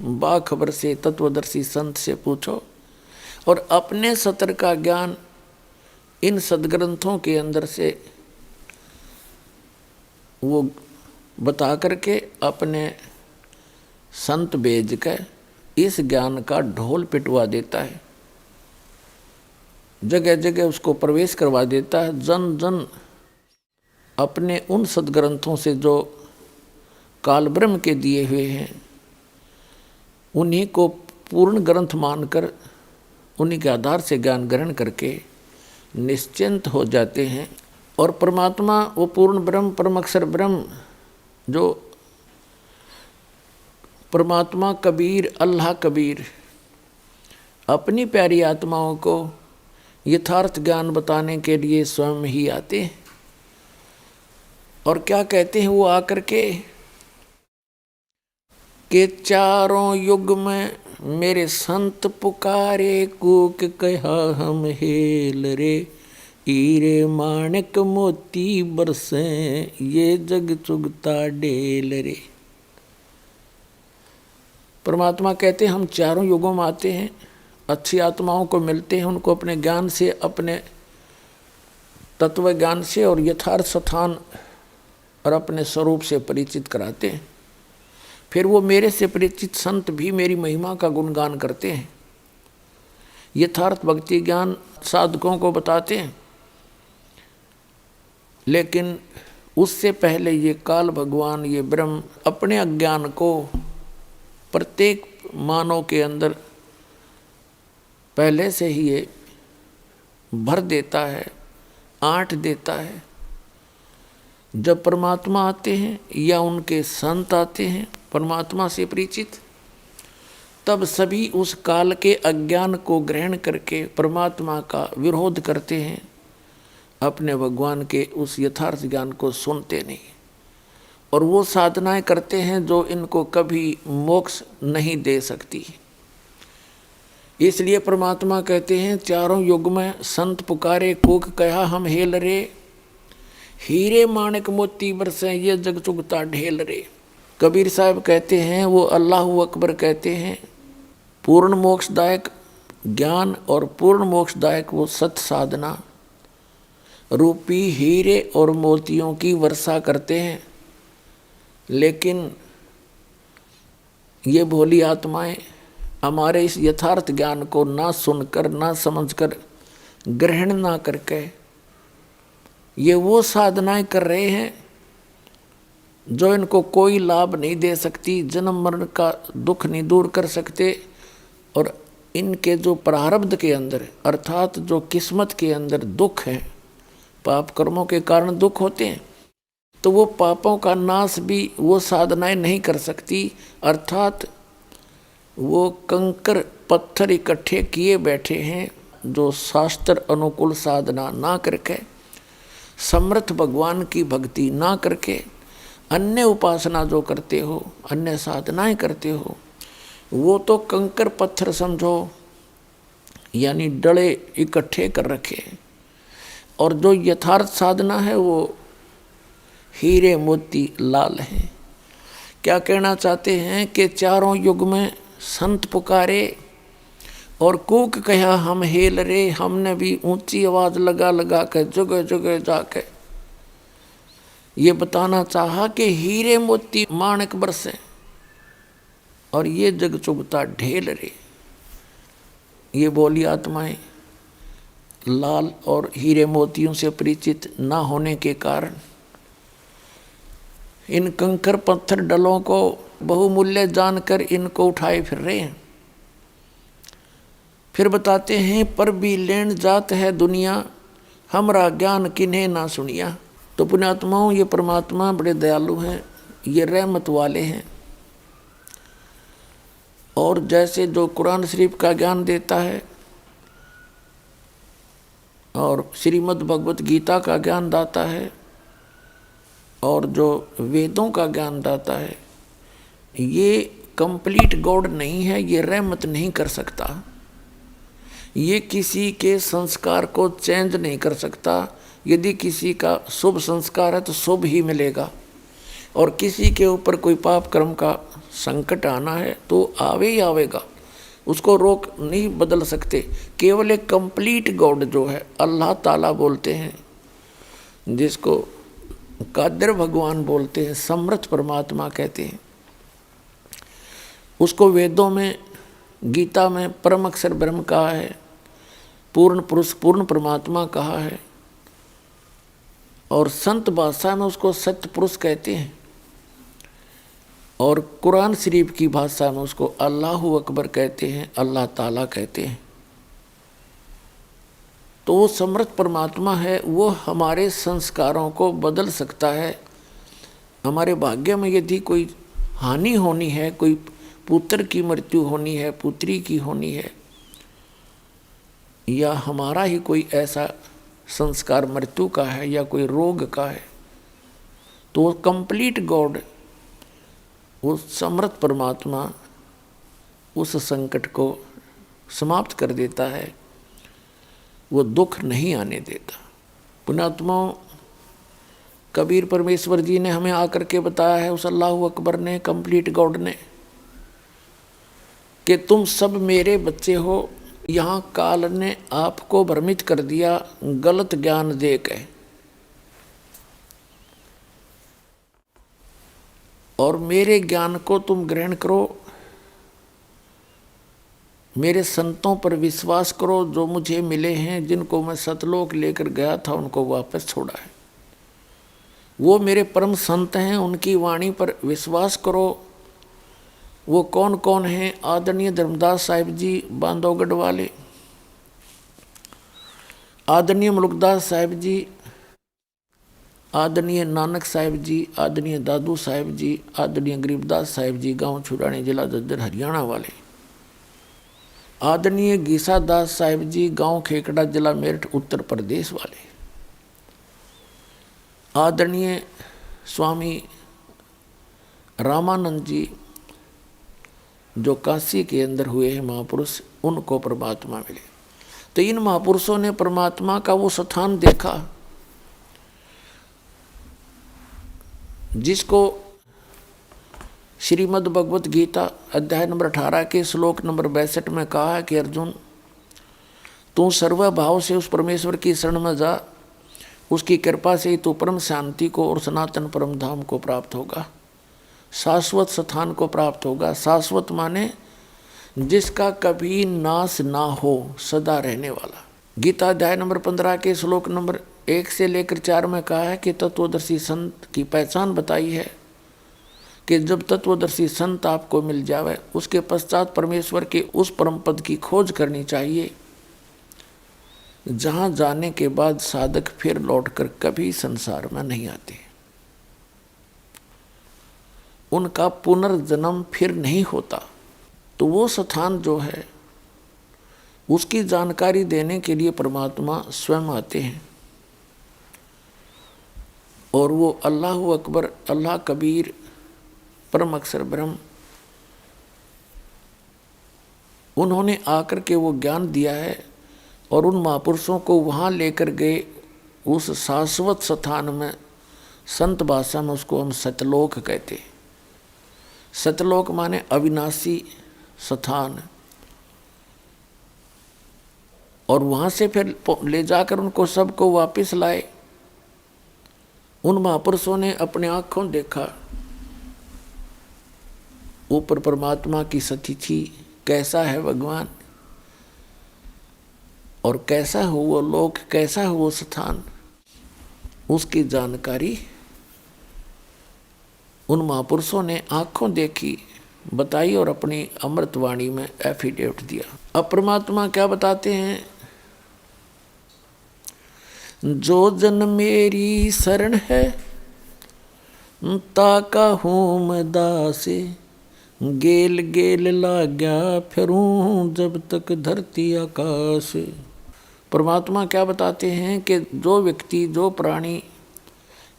बाखबर से, तत्वदर्शी संत से पूछो, और अपने सतर का ज्ञान इन सदग्रंथों के अंदर से वो बता करके अपने संत भेज कर इस ज्ञान का ढोल पिटवा देता है, जगह जगह उसको प्रवेश करवा देता है। जन जन अपने उन सदग्रंथों से जो काल ब्रह्म के दिए हुए हैं उन्हीं को पूर्ण ग्रंथ मानकर उन्हीं के आधार से ज्ञान ग्रहण करके निश्चिंत हो जाते हैं। और परमात्मा, वो पूर्ण ब्रह्म, परम अक्षर ब्रह्म, जो परमात्मा कबीर, अल्लाह कबीर, अपनी प्यारी आत्माओं को यथार्थ ज्ञान बताने के लिए स्वयं ही आते हैं। और क्या कहते हैं वो आकर के चारों युग में मेरे संत पुकारे, कूक कहा हम हेल रे, हीरे माणिक मोती बरसे, ये जग चुगता डेल रे। परमात्मा कहते हैं हम चारों युगों में आते हैं, अच्छी आत्माओं को मिलते हैं, उनको अपने ज्ञान से, अपने तत्व ज्ञान से और यथार्थ स्थान और अपने स्वरूप से परिचित कराते हैं। फिर वो मेरे से परिचित संत भी मेरी महिमा का गुणगान करते हैं, यथार्थ भक्ति ज्ञान साधकों को बताते हैं। लेकिन उससे पहले ये काल भगवान, ये ब्रह्म अपने अज्ञान को प्रत्येक मानव के अंदर पहले से ही ये भर देता है, आंट देता है। जब परमात्मा आते हैं या उनके संत आते हैं परमात्मा से परिचित, तब सभी उस काल के अज्ञान को ग्रहण करके परमात्मा का विरोध करते हैं, अपने भगवान के उस यथार्थ ज्ञान को सुनते नहीं, और वो साधनाएं करते हैं जो इनको कभी मोक्ष नहीं दे सकती। इसलिए परमात्मा कहते हैं चारों युग में संत पुकारे, कूक कहा हम हेल रे, हीरे माणिक मोती बरसे, ये जग चुगता ढेल रे। कबीर साहब कहते हैं, वो अल्लाह अकबर कहते हैं, पूर्ण मोक्षदायक ज्ञान और पूर्ण मोक्षदायक वो सत साधना रूपी हीरे और मोतियों की वर्षा करते हैं, लेकिन ये भोली आत्माएं हमारे इस यथार्थ ज्ञान को ना सुनकर, ना समझकर, ग्रहण ना करके ये वो साधनाएं कर रहे हैं जो इनको कोई लाभ नहीं दे सकती, जन्म मरण का दुख नहीं दूर कर सकते, और इनके जो प्रारब्ध के अंदर अर्थात जो किस्मत के अंदर दुख है, पाप कर्मों के कारण दुख होते हैं, तो वो पापों का नाश भी वो साधनाएं नहीं कर सकती। अर्थात वो कंकर पत्थर इकट्ठे किए बैठे हैं जो शास्त्र अनुकूल साधना ना करके, समर्थ भगवान की भक्ति ना करके, अन्य उपासना जो करते हो, अन्य साधनाएं करते हो, वो तो कंकर पत्थर समझो, यानी डले इकट्ठे कर रखे। और जो यथार्थ साधना है वो हीरे मोती लाल है। क्या कहना चाहते हैं कि चारों युग में संत पुकारे और कूक कहा हम हेल रे, हमने भी ऊंची आवाज लगा लगा के जगह जगह जाके ये बताना चाहा कि हीरे मोती माणक बरसे और ये जग चुगता ढेल रे। ये बोली आत्माएं लाल और हीरे मोतियों से परिचित ना होने के कारण इन कंकर पत्थर डलों को बहुमूल्य जानकर इनको उठाए फिर रहे हैं। फिर बताते हैं पर भी लेन जात है दुनिया, हमरा ज्ञान किन्हें ना सुनिया। तो पुण्यात्माओं, ये परमात्मा बड़े दयालु हैं, ये रहमत वाले हैं, और जैसे जो कुरान शरीफ का ज्ञान देता है और श्रीमद् भगवत गीता का ज्ञान दाता है और जो वेदों का ज्ञान दाता है, ये कंप्लीट गॉड नहीं है, ये रहमत नहीं कर सकता, ये किसी के संस्कार को चेंज नहीं कर सकता। यदि किसी का शुभ संस्कार है तो शुभ ही मिलेगा, और किसी के ऊपर कोई पाप कर्म का संकट आना है तो आवे ही आवेगा, उसको रोक नहीं बदल सकते। केवल एक कंप्लीट गॉड जो है अल्लाह ताला बोलते हैं, जिसको कादिर भगवान बोलते हैं, समर्थ परमात्मा कहते हैं, उसको वेदों में गीता में परम अक्षर ब्रह्म कहा है, पूर्ण पुरुष पूर्ण परमात्मा कहा है, और संत भाषा में उसको सत्य पुरुष कहते हैं, और कुरान शरीफ की भाषा में उसको अल्लाहु अकबर कहते हैं, अल्लाह ताला कहते हैं। तो वो समर्थ परमात्मा है, वो हमारे संस्कारों को बदल सकता है। हमारे भाग्य में यदि कोई हानि होनी है, कोई पुत्र की मृत्यु होनी है, पुत्री की होनी है, या हमारा ही कोई ऐसा संस्कार मृत्यु का है या कोई रोग का है, तो वो कंप्लीट गॉड, वो समर्थ परमात्मा उस संकट को समाप्त कर देता है, वो दुख नहीं आने देता। पुण्यात्माओं, कबीर परमेश्वर जी ने हमें आकर के बताया है, उस अल्लाह अकबर ने, कंप्लीट गॉड ने, कि तुम सब मेरे बच्चे हो। यहाँ काल ने आपको भ्रमित कर दिया गलत ज्ञान दे के, और मेरे ज्ञान को तुम ग्रहण करो, मेरे संतों पर विश्वास करो, जो मुझे मिले हैं, जिनको मैं सतलोक लेकर गया था उनको वापस छोड़ा है, वो मेरे परम संत हैं, उनकी वाणी पर विश्वास करो। वो कौन कौन हैं? आदरणीय धर्मदास साहिब जी बांधवगढ़ वाले, आदरणीय मुलुकदास साहिब जी, आदरणीय नानक साहिब जी, आदरणीय दादू साहिब जी, आदरणीय गरीबदास साहिब जी गांव छुड़ानी जिला जज्जर हरियाणा वाले, आदरणीय गीसा दास साहिब जी गांव खेकड़ा जिला मेरठ उत्तर प्रदेश वाले, आदरणीय स्वामी रामानंद जी जो काशी के अंदर हुए हैं महापुरुष, उनको परमात्मा मिले। तो इन महापुरुषों ने परमात्मा का वो स्थान देखा जिसको श्रीमद् भगवत गीता अध्याय नंबर 18 के श्लोक नंबर 62 में कहा है कि अर्जुन, तू सर्वभाव से उस परमेश्वर की शरण में जा, उसकी कृपा से ही तो परम शांति को और सनातन परम धाम को प्राप्त होगा, शाश्वत स्थान को प्राप्त होगा। शाश्वत माने जिसका कभी नाश ना हो, सदा रहने वाला। गीता अध्याय नंबर 15 के श्लोक नंबर 1 से लेकर 4 में कहा है कि तत्वदर्शी संत की पहचान बताई है कि जब तत्वदर्शी संत आपको मिल जावे, उसके पश्चात परमेश्वर के उस परम पद की खोज करनी चाहिए, जहां जाने के बाद साधक फिर लौटकर कभी संसार में नहीं आते, उनका पुनर्जन्म फिर नहीं होता। तो वो स्थान जो है उसकी जानकारी देने के लिए परमात्मा स्वयं आते हैं, और वो अल्लाह अकबर, अल्लाह कबीर, परम अक्षर ब्रह्म, उन्होंने आकर के वो ज्ञान दिया है और उन महापुरुषों को वहाँ लेकर गए उस शाश्वत स्थान में। संत भाषा में उसको हम सतलोक कहते। सतलोक माने अविनाशी स्थान। और वहाँ से फिर ले जाकर उनको सबको वापस लाए। उन महापुरुषों ने अपने आँखों देखा ऊपर परमात्मा की सतिथि, कैसा है भगवान और कैसा हो वो लोक, कैसा हो वो स्थान, उसकी जानकारी उन महापुरुषों ने आँखों देखी, बताई और अपनी अमृतवाणी में एफिडेविट दिया। अब परमात्मा क्या बताते हैं, जो जन मेरी शरण है ताका हूँ मैं दासे, गेल गेल लाग्या फिरूं जब तक धरती आकाश। परमात्मा क्या बताते हैं कि जो व्यक्ति, जो प्राणी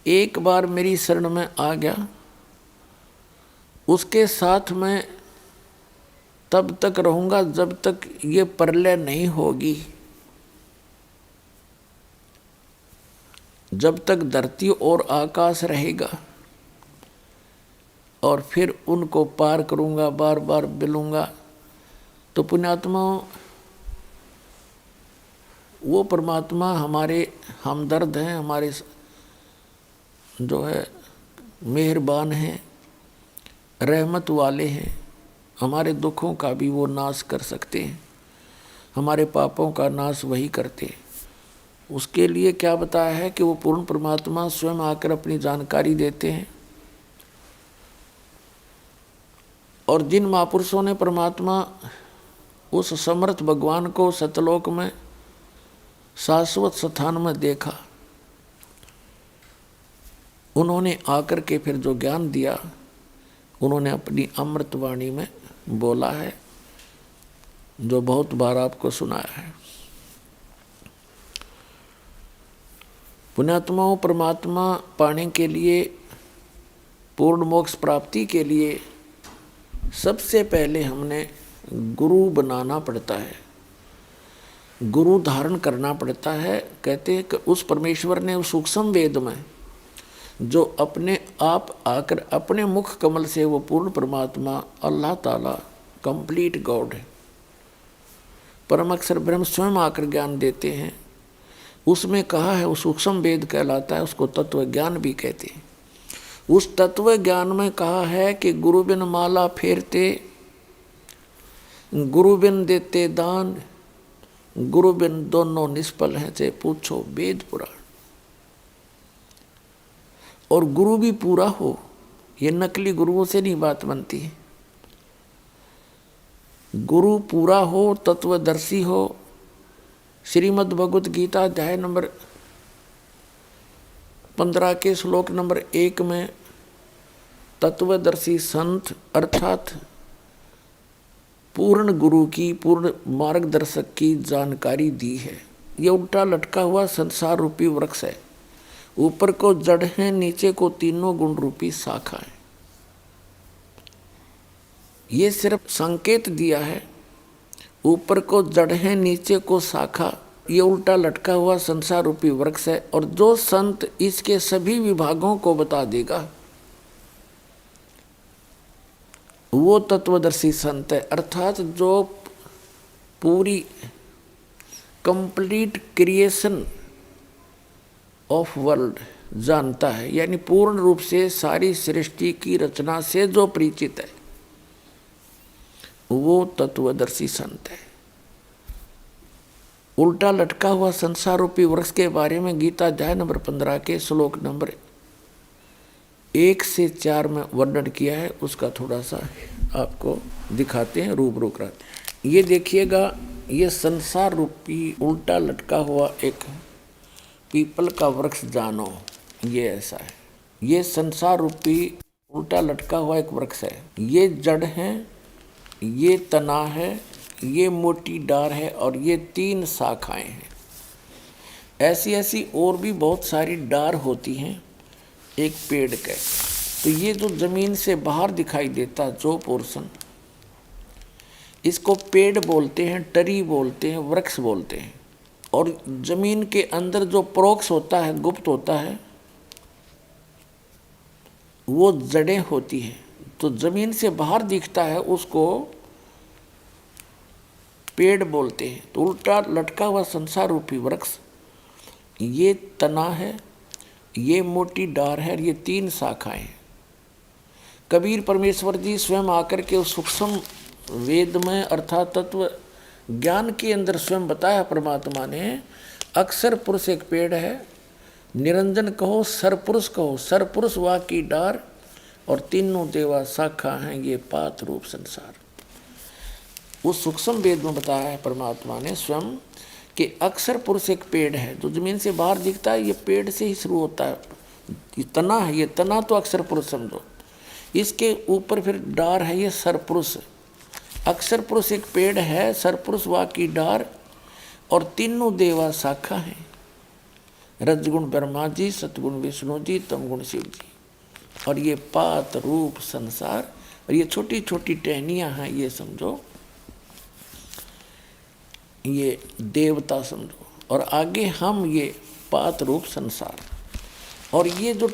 एक बार मेरी शरण में आ गया, उसके साथ मैं तब तक रहूँगा जब तक ये प्रलय नहीं होगी, जब तक धरती और आकाश रहेगा, और फिर उनको पार करूँगा, बार बार मिलूँगा। तो पुण्यात्मा, वो परमात्मा हमारे हमदर्द हैं, हमारे जो है मेहरबान हैं, रहमत वाले हैं, हमारे दुखों का भी वो नाश कर सकते हैं, हमारे पापों का नाश वही करते हैं। उसके लिए क्या बताया है कि वो पूर्ण परमात्मा स्वयं आकर अपनी जानकारी देते हैं। और जिन महापुरुषों ने परमात्मा उस समर्थ भगवान को सतलोक में शाश्वत स्थान में देखा, उन्होंने आकर के फिर जो ज्ञान दिया, उन्होंने अपनी अमृतवाणी में बोला है, जो बहुत बार आपको सुनाया है। पुण्यात्माओं, परमात्मा पाने के लिए, पूर्ण मोक्ष प्राप्ति के लिए सबसे पहले हमने गुरु बनाना पड़ता है, गुरु धारण करना पड़ता है। कहते हैं कि उस परमेश्वर ने उस सूक्ष्म वेद में जो अपने आप आकर अपने मुख कमल से, वो पूर्ण परमात्मा अल्लाह ताला कंप्लीट गॉड है, परम अक्षर ब्रह्म स्वयं आकर ज्ञान देते हैं, उसमें कहा है, वो सूक्ष्म वेद कहलाता है, उसको तत्व ज्ञान भी कहते हैं। उस तत्व ज्ञान में कहा है कि गुरु बिन माला फेरते, गुरु बिन देते दान, गुरु बिन दोनों निष्फल हैं, से पूछो वेद पुराण। और गुरु भी पूरा हो, ये नकली गुरुओं से नहीं बात बनती है। गुरु पूरा हो, तत्वदर्शी हो। श्रीमद् भगवत गीता अध्याय नंबर 15 के श्लोक नंबर 1 में तत्वदर्शी संत अर्थात पूर्ण गुरु की, पूर्ण मार्गदर्शक की जानकारी दी है। ये उल्टा लटका हुआ संसार रूपी वृक्ष है, ऊपर को जड़ है, नीचे को तीनों गुण रूपी शाखा है। ये सिर्फ संकेत दिया है, ऊपर को जड़ है, नीचे को शाखा, ये उल्टा लटका हुआ संसार रूपी वृक्ष है। और जो संत इसके सभी विभागों को बता देगा, वो तत्वदर्शी संत है। अर्थात जो पूरी कंप्लीट क्रिएशन ऑफ वर्ल्ड जानता है, यानी पूर्ण रूप से सारी सृष्टि की रचना से जो परिचित है वो तत्वदर्शी संत है। उल्टा लटका हुआ संसार रूपी वृक्ष के बारे में गीता अध्याय नंबर 15 के श्लोक नंबर 1 से 4 में वर्णन किया है। उसका थोड़ा सा आपको दिखाते हैं, रूबरू कराते हैं। ये देखिएगा, ये संसार रूपी उल्टा लटका हुआ एक पीपल का वृक्ष जानो, ये ऐसा है। ये संसार रूपी उल्टा लटका हुआ एक वृक्ष है। ये जड़ है, ये तना है, ये मोटी डार है और ये 3 शाखाएं हैं। ऐसी ऐसी और भी बहुत सारी डार होती हैं एक पेड़ के। तो ये जो जमीन से बाहर दिखाई देता जो पोर्शन, इसको पेड़ बोलते हैं, टरी बोलते हैं, वृक्ष बोलते हैं। और जमीन के अंदर जो परोक्ष होता है, गुप्त होता है, वो जड़ें होती हैं। तो जमीन से बाहर दिखता है उसको पेड़ बोलते हैं। तो उल्टा लटका हुआ संसार रूपी वृक्ष, ये तना है, ये मोटी डार है और ये 3 शाखाएं हैं। कबीर परमेश्वर जी स्वयं आकर के उस सूक्ष्म वेद में अर्थात तत्व ज्ञान के अंदर स्वयं बताया परमात्मा ने, अक्षर पुरुष एक पेड़ है, निरंजन कहो, सरपुरुष कहो, सरपुरुष वा की डार और तीनों देवा शाखा हैं, ये पात रूप संसार। उस सूक्ष्म वेद में बताया है परमात्मा ने स्वयं कि अक्षर पुरुष एक पेड़ है जो जमीन से बाहर दिखता है। ये पेड़ से ही शुरू होता है, ये तना है, ये तना तो अक्षर पुरुष समझो। इसके ऊपर फिर डार है, ये सरपुरुष। अक्षर पुरुष एक पेड़ है, सरपुरुष वा की डार और तीनों देवा शाखा हैं, रजगुण ब्रह्मा जी, सतगुण विष्णु जी, तमगुण शिव जी। और ये पात रूप संसार, और ये छोटी छोटी टहनियाँ हैं, ये समझो ये देवता समझो, और आगे हम ये पात रूप संसार। और ये जो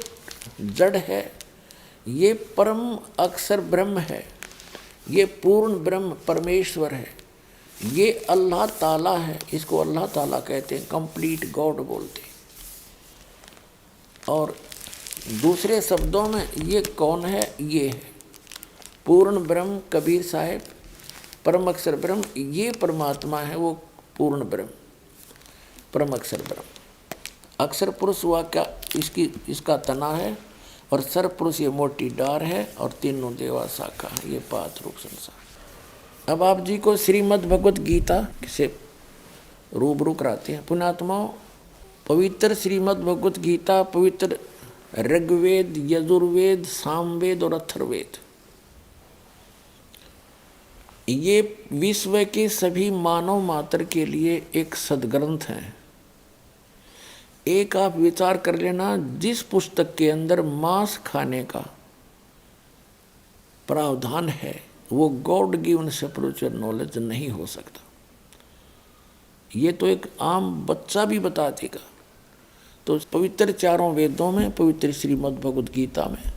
जड़ है ये परम अक्षर ब्रह्म है, ये पूर्ण ब्रह्म परमेश्वर है, ये अल्लाह ताला है। इसको अल्लाह ताला कहते हैं, कंप्लीट गॉड बोलते हैं। और दूसरे शब्दों में ये कौन है? ये है पूर्ण ब्रह्म। कबीर साहेब परम अक्षर ब्रह्म, ये परमात्मा है, वो पूर्ण ब्रह्म, परम अक्षर ब्रह्म। अक्षर पुरुष हुआ क्या, इसका तना है, और सर पुरुष ये मोटी डार है, और तीनों देवा शाखा है, ये पात रूप संसार। अब आप जी को श्रीमद् भगवत गीता से रूबरू कराते हैं। पुण्यात्माओं, पवित्र श्रीमद् भगवत गीता पवित्र ऋग्वेद, यजुर्वेद, सामवेद और अथर्ववेद, ये विश्व के सभी मानव मात्र के लिए एक सद्ग्रंथ है। एक आप विचार कर लेना, जिस पुस्तक के अंदर मांस खाने का प्रावधान है वो गॉड गिवन स्पिरिचुअल नॉलेज नहीं हो सकता। ये तो एक आम बच्चा भी बता देगा। तो पवित्र चारों वेदों में, पवित्र श्रीमद् भगवद गीता में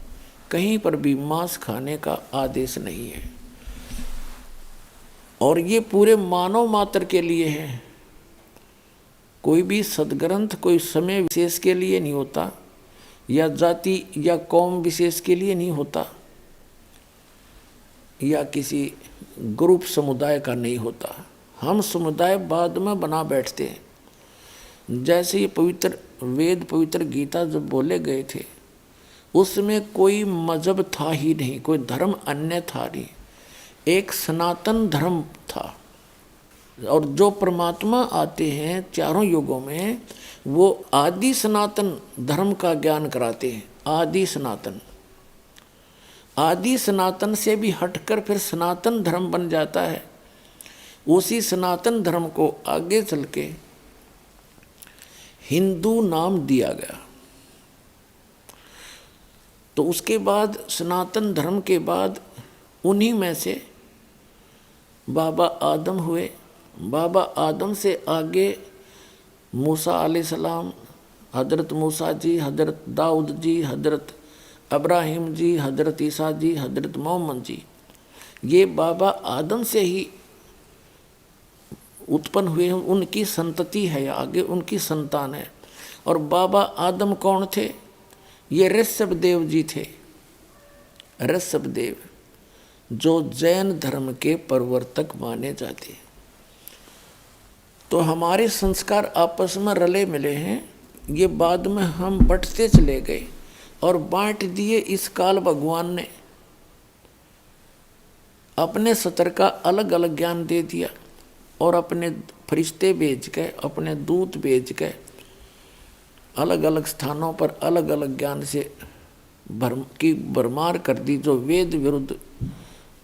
कहीं पर भी मांस खाने का आदेश नहीं है। और ये पूरे मानव मात्र के लिए है। कोई भी सद्ग्रंथ कोई समय विशेष के लिए नहीं होता, या जाति या कौम विशेष के लिए नहीं होता, या किसी ग्रुप समुदाय का नहीं होता। हम समुदाय बाद में बना बैठते हैं। जैसे ये पवित्र वेद, पवित्र गीता जब बोले गए थे, उसमें कोई मजहब था ही नहीं, कोई धर्म अन्य था नहीं, एक सनातन धर्म था। और जो परमात्मा आते हैं चारों युगों में, वो आदि सनातन धर्म का ज्ञान कराते हैं। आदि सनातन, आदि सनातन से भी हटकर फिर सनातन धर्म बन जाता है। उसी सनातन धर्म को आगे चल के हिंदू नाम दिया गया। तो उसके बाद सनातन धर्म के बाद उन्हीं में से बाबा आदम हुए। बाबा आदम से आगे मूसा अलैहिस्सलाम, हजरत मूसा जी, हजरत दाऊद जी, हजरत अब्राहिम जी, हजरत ईसा जी, हजरत मोहम्मद जी, ये बाबा आदम से ही उत्पन्न हुए हैं। उनकी संतति है, आगे उनकी संतान है। और बाबा आदम कौन थे? ये ऋषभदेव जी थे। ऋषभदेव जो जैन धर्म के प्रवर्तक माने जाते हैं। तो हमारे संस्कार आपस में रले मिले हैं। ये बाद में हम बंटते चले गए और बांट दिए। इस काल भगवान ने अपने सतर का अलग अलग ज्ञान दे दिया और अपने फरिश्ते भेज के, अपने दूत भेज के अलग अलग स्थानों पर अलग अलग ज्ञान से भरमार कर दी, जो वेद विरुद्ध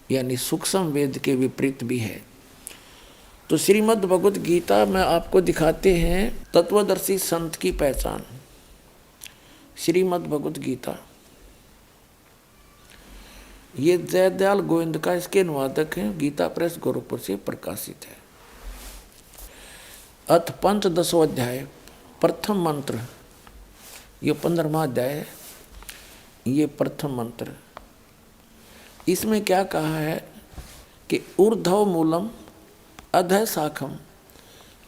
यानी सूक्ष्म वेद के विपरीत भी है। तो श्रीमद् भगवत गीता में आपको दिखाते हैं तत्वदर्शी संत की पहचान। श्रीमद् भगवत गीता ये जयदयाल गोविंद का इसके अनुवादक हैं, गीता प्रेस गोरखपुर से प्रकाशित है। अथ पंचदशो अध्याय, प्रथम मंत्र, ये 15वां अध्याय है। ये प्रथम मंत्र, इसमें क्या कहा है कि ऊर्ध्व मूलम अधः शाखम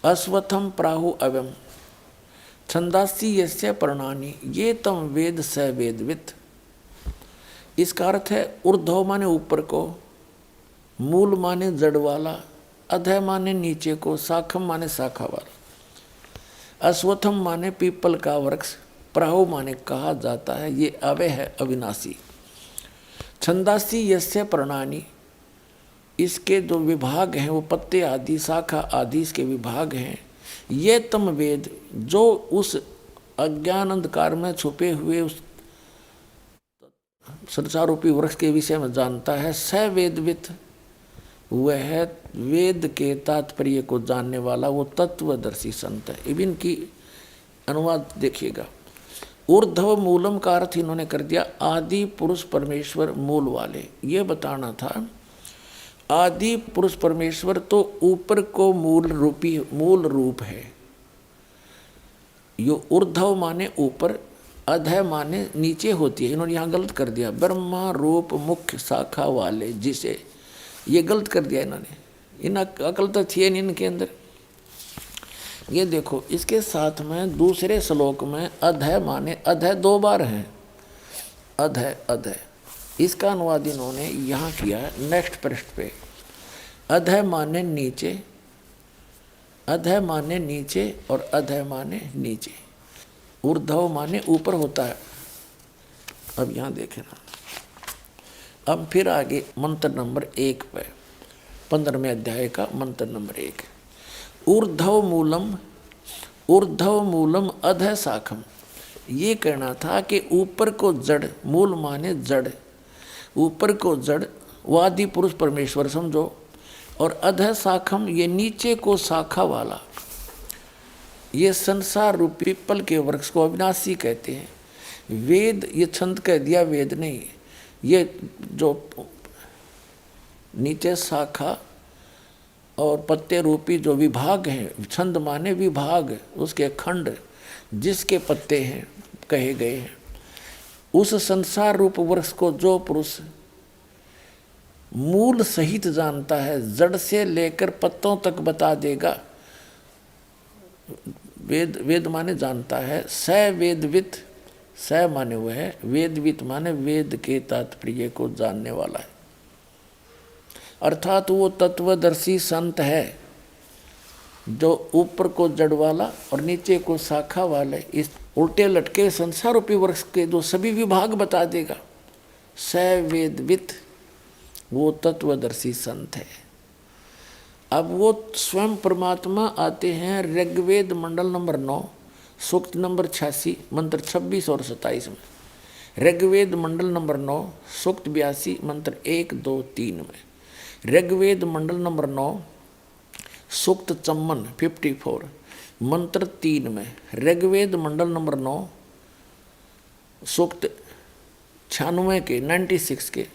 अश्वत्थम प्राहु अव्यम छंदासी यस्य पर्णानि ये तम वेद स वेदवित्। इसका अर्थ है ऊर्ध्व माने ऊपर को, मूल माने जड़ वाला, अधः माने नीचे को, शाखम माने शाखा वाला, अश्वत्थम माने पीपल का वृक्ष, प्राहु माने कहा जाता है ये अव्यय है, अविनाशी। छंदासी यस्य पर्णानि, इसके जो विभाग हैं वो पत्ते आदि, शाखा आदि इसके विभाग हैं। ये तम वेद, जो उस अज्ञान अंधकार में छुपे हुए उस संसारूपी वृक्ष के विषय में जानता है, स वेदवित्, वह है वेद के तात्पर्य को जानने वाला, वो तत्वदर्शी संत है। इबिन की अनुवाद देखिएगा। ऊर्ध्व मूलम का अर्थ इन्होंने कर दिया आदि पुरुष परमेश्वर मूल वाले। ये बताना था आदि पुरुष परमेश्वर तो ऊपर को मूल रूप है। यो ऊर्ध्व माने ऊपर, अधः माने नीचे होती है। इन्होंने यहाँ गलत कर दिया, ब्रह्मा रूप मुख्य शाखा वाले, जिसे ये गलत कर दिया इन्होंने। इन अकल तो थी नहीं इनके अंदर। ये देखो इसके साथ में दूसरे श्लोक में अधः माने, अधः 2 बार हैं, अधः अधः। इसका अनुवाद इन्होंने यहाँ किया है नेक्स्ट पृष्ठ पे। अधः माने नीचे, अधः माने नीचे और अधः माने नीचे। ऊर्ध्व माने ऊपर होता है। अब यहाँ देखें ना, अब फिर आगे मंत्र नंबर 1 पे, 15वें अध्याय का मंत्र नंबर 1। ऊर्ध्व मूलम अधः शाखम। ये कहना था कि ऊपर को जड़, मूल माने जड़, ऊपर को जड़ वादि पुरुष परमेश्वर समझो, और अधः शाखम ये नीचे को शाखा वाला। ये संसार रूपी पीपल के वृक्ष को अविनाशी कहते हैं। वेद, ये छंद कह दिया, वेद नहीं। ये जो नीचे शाखा और पत्ते रूपी जो विभाग हैं, छंद माने विभाग, उसके खंड जिसके पत्ते हैं कहे गए हैं, उस संसार रूप वृक्ष को जो पुरुष मूल सहित जानता है, जड़ से लेकर पत्तों तक बता देगा। वेद माने जानता है, स वेदवित्, स माने वह है, वेदवित् माने वेद के तात्पर्य को जानने वाला है। अर्थात वो तत्वदर्शी संत है जो ऊपर को जड़ वाला और नीचे को शाखा वाले, इस उल्टे लटके संसार रूपी वृक्ष के जो सभी विभाग बता देगा। स वेदवित्, वो तत्वदर्शी संत है। अब वो स्वयं परमात्मा आते हैं ऋग्वेद मंडल नंबर 9 सूक्त नंबर 86 मंत्र 26 और 27 में। ऋग्वेद मंडल नंबर 9 सूक्त 82 मंत्र 1, 2, 3 में। ऋग्वेद मंडल नंबर 9 सूक्त 54 मंत्र 3 में। ऋग्वेद मंडल नंबर 9 सूक्त 96 के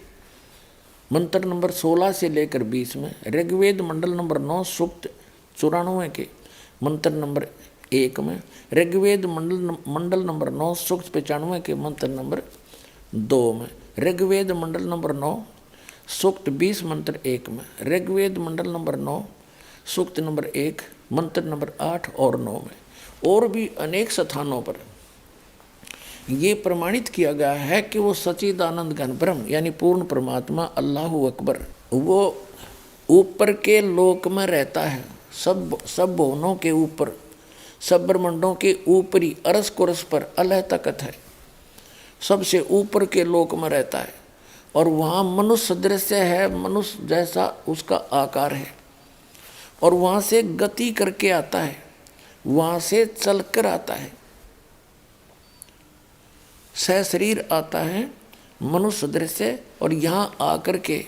मंत्र नंबर 16 से लेकर 20 में। ऋग्वेद मंडल नंबर 9 सूक्त 94 के मंत्र नंबर 1 में। ऋग्वेद मंडल नंबर 9 सूक्त 95 के मंत्र नंबर 2 में। ऋग्वेद मंडल नंबर 9 सूक्त 20 मंत्र 1 में। ऋग्वेद मंडल नंबर 9 सूक्त नंबर 1 मंत्र नंबर 8 और 9 में। और भी अनेक स्थानों पर ये प्रमाणित किया गया है कि वो सच्चिदानंद घन ब्रह्म यानी पूर्ण परमात्मा अल्लाहु अकबर वो ऊपर के लोक में रहता है, सब भुवनों के ऊपर, सब ब्रह्मांडों के ऊपरी अरस कुरस पर अलह तकत है, सबसे ऊपर के लोक में रहता है। और वहाँ मनुष्य दृश्य है, मनुष्य जैसा उसका आकार है, और वहाँ से गति करके आता है, वहाँ से चलकर आता है, सशरीर आता है मनुष्य दृश्य, और यहाँ आकर के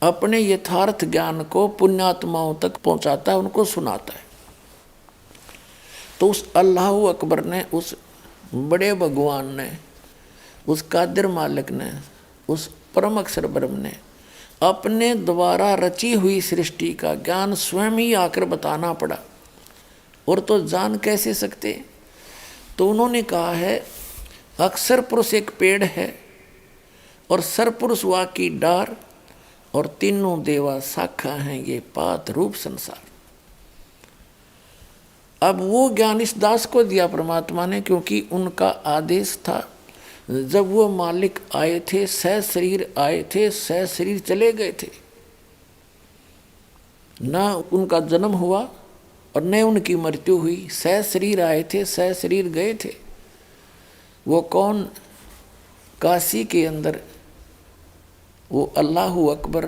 अपने यथार्थ ज्ञान को पुण्यात्माओं तक पहुँचाता है, उनको सुनाता है। तो उस अल्लाहु अकबर ने, उस बड़े भगवान ने, उस कादिर मालिक ने, उस परम अक्षर ब्रह्म ने अपने द्वारा रची हुई सृष्टि का ज्ञान स्वयं ही आकर बताना पड़ा। और तो जान कैसे सकते? तो उन्होंने कहा है अक्षर पुरुष एक पेड़ है और सरपुरुष वा की डार, और तीनों देवा शाखा हैं ये पात रूप संसार। अब वो ज्ञान इस दास को दिया परमात्मा ने, क्योंकि उनका आदेश था। जब वो मालिक आए थे, सह शरीर आए थे, सह शरीर चले गए थे, ना उनका जन्म हुआ और न उनकी मृत्यु हुई। सह शरीर आए थे, सह शरीर गए थे। वो कौन? काशी के अंदर वो अल्लाहु अकबर,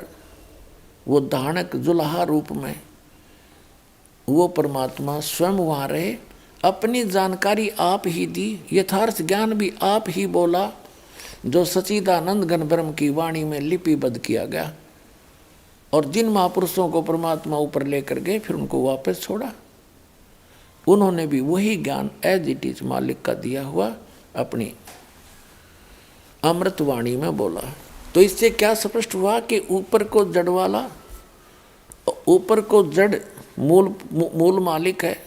वो धानक जुल्हा रूप में वो परमात्मा स्वयं वहाँ रहे, अपनी जानकारी आप ही दी, यथार्थ ज्ञान भी आप ही बोला, जो सच्चिदानंद घन ब्रह्म की वाणी में लिपिबद्ध किया गया। और जिन महापुरुषों को परमात्मा ऊपर लेकर गए, फिर उनको वापस छोड़ा। उन्होंने भी वही ज्ञान एज इट इज मालिक का दिया हुआ अपनी अमृत वाणी में बोला। तो इससे क्या स्पष्ट हुआ कि ऊपर को जड़ वाला, ऊपर को जड़ मूल मालिक है,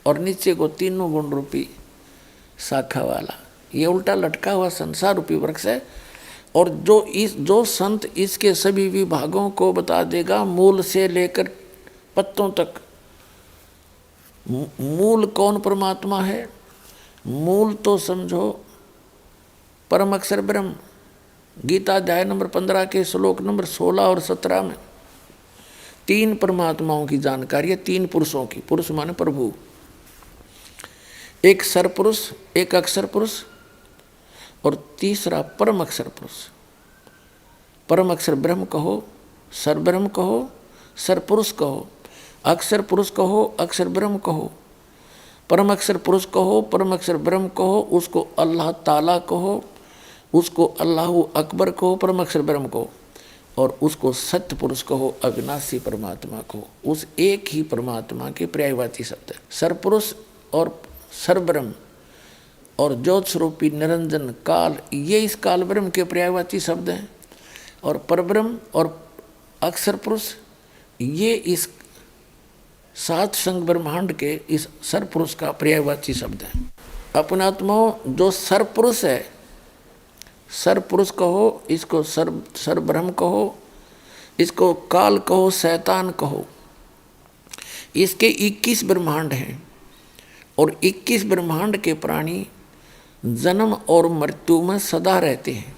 और नीचे को तीनों गुण रूपी शाखा वाला, ये उल्टा लटका हुआ संसार रूपी वृक्ष है। और जो संत इसके सभी विभागों को बता देगा, मूल से लेकर पत्तों तक। मूल कौन परमात्मा है? मूल तो समझो परम अक्षर ब्रह्म। गीता अध्याय नंबर 15 के श्लोक नंबर 16 और 17 में तीन परमात्माओं की जानकारी है, तीन पुरुषों की। पुरुष माने प्रभु, एक सरपुरुष, एक अक्षर पुरुष, और तीसरा परम अक्षर पुरुष। परम अक्षर ब्रह्म कहो, सर ब्रह्म कहो, सर पुरुष कहो, अक्षर पुरुष कहो, अक्षर ब्रह्म कहो, परम अक्षर पुरुष कहो, परम अक्षर ब्रह्म कहो, उसको अल्लाह ताला कहो, उसको अल्लाहु अकबर कहो, परम अक्षर ब्रह्म कहो, और उसको सत्य पुरुष कहो, अविनाशी परमात्मा कहो। उस एक ही परमात्मा के पर्यायवाची शब्द है सरपुरुष और सरब्रह्म, और ज्योत स्वरूपी निरंजन काल, ये इस काल ब्रह्म के पर्यायवाची शब्द हैं। और परब्रह्म और अक्षर पुरुष ये इस सात संग ब्रह्मांड के इस सरपुरुष का पर्यायवाची शब्द है। अपनात्माओं, जो सरपुरुष है, सरपुरुष कहो, इसको सरब्रह्म कहो, इसको काल कहो, शैतान कहो। इसके 21 ब्रह्मांड हैं, और 21 ब्रह्मांड के प्राणी जन्म और मृत्यु में सदा रहते हैं।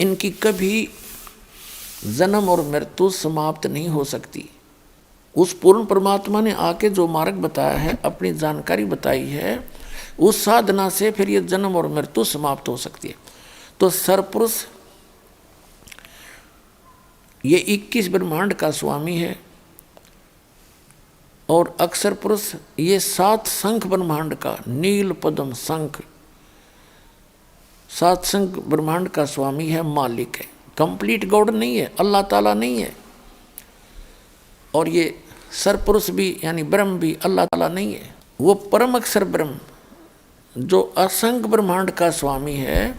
इनकी कभी जन्म और मृत्यु समाप्त नहीं हो सकती। उस पूर्ण परमात्मा ने आके जो मार्ग बताया है, अपनी जानकारी बताई है, उस साधना से फिर ये जन्म और मृत्यु समाप्त हो सकती है। तो सरपुरुष ये 21 ब्रह्मांड का स्वामी है, और अक्षर पुरुष ये 7 शंख ब्रह्मांड का, नील पद्म शंख, 7 शंख ब्रह्मांड का स्वामी है, मालिक है। कंप्लीट गॉड नहीं है, अल्लाह ताला नहीं है। और ये सरपुरुष भी यानी ब्रह्म भी अल्लाह ताला नहीं है। वो परम अक्षर ब्रह्म जो असंख्य ब्रह्मांड का स्वामी है,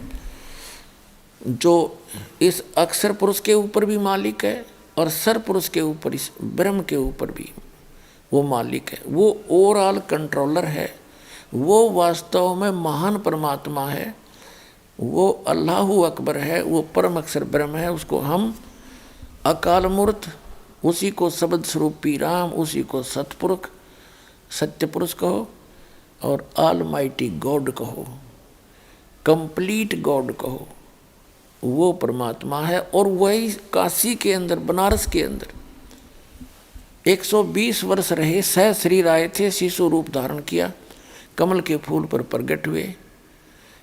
जो इस अक्षर पुरुष के ऊपर भी मालिक है और सर पुरुष के ऊपर, इस ब्रह्म के ऊपर भी वो मालिक है। वो ओवरऑल कंट्रोलर है। वो वास्तव में महान परमात्मा है। वो अल्लाहु अकबर है। वो परम अक्षर ब्रह्म है। उसको हम अकाल मूर्त, उसी को शब्द स्वरूपी राम, उसी को सतपुरुष, सत्य पुरुष कहो और ऑलमाइटी गॉड कहो, कंप्लीट गॉड कहो, वो परमात्मा है। और वही काशी के अंदर, बनारस के अंदर 120 वर्ष रहे, सह शरीर आए थे, शिशु रूप धारण किया, कमल के फूल पर प्रकट हुए।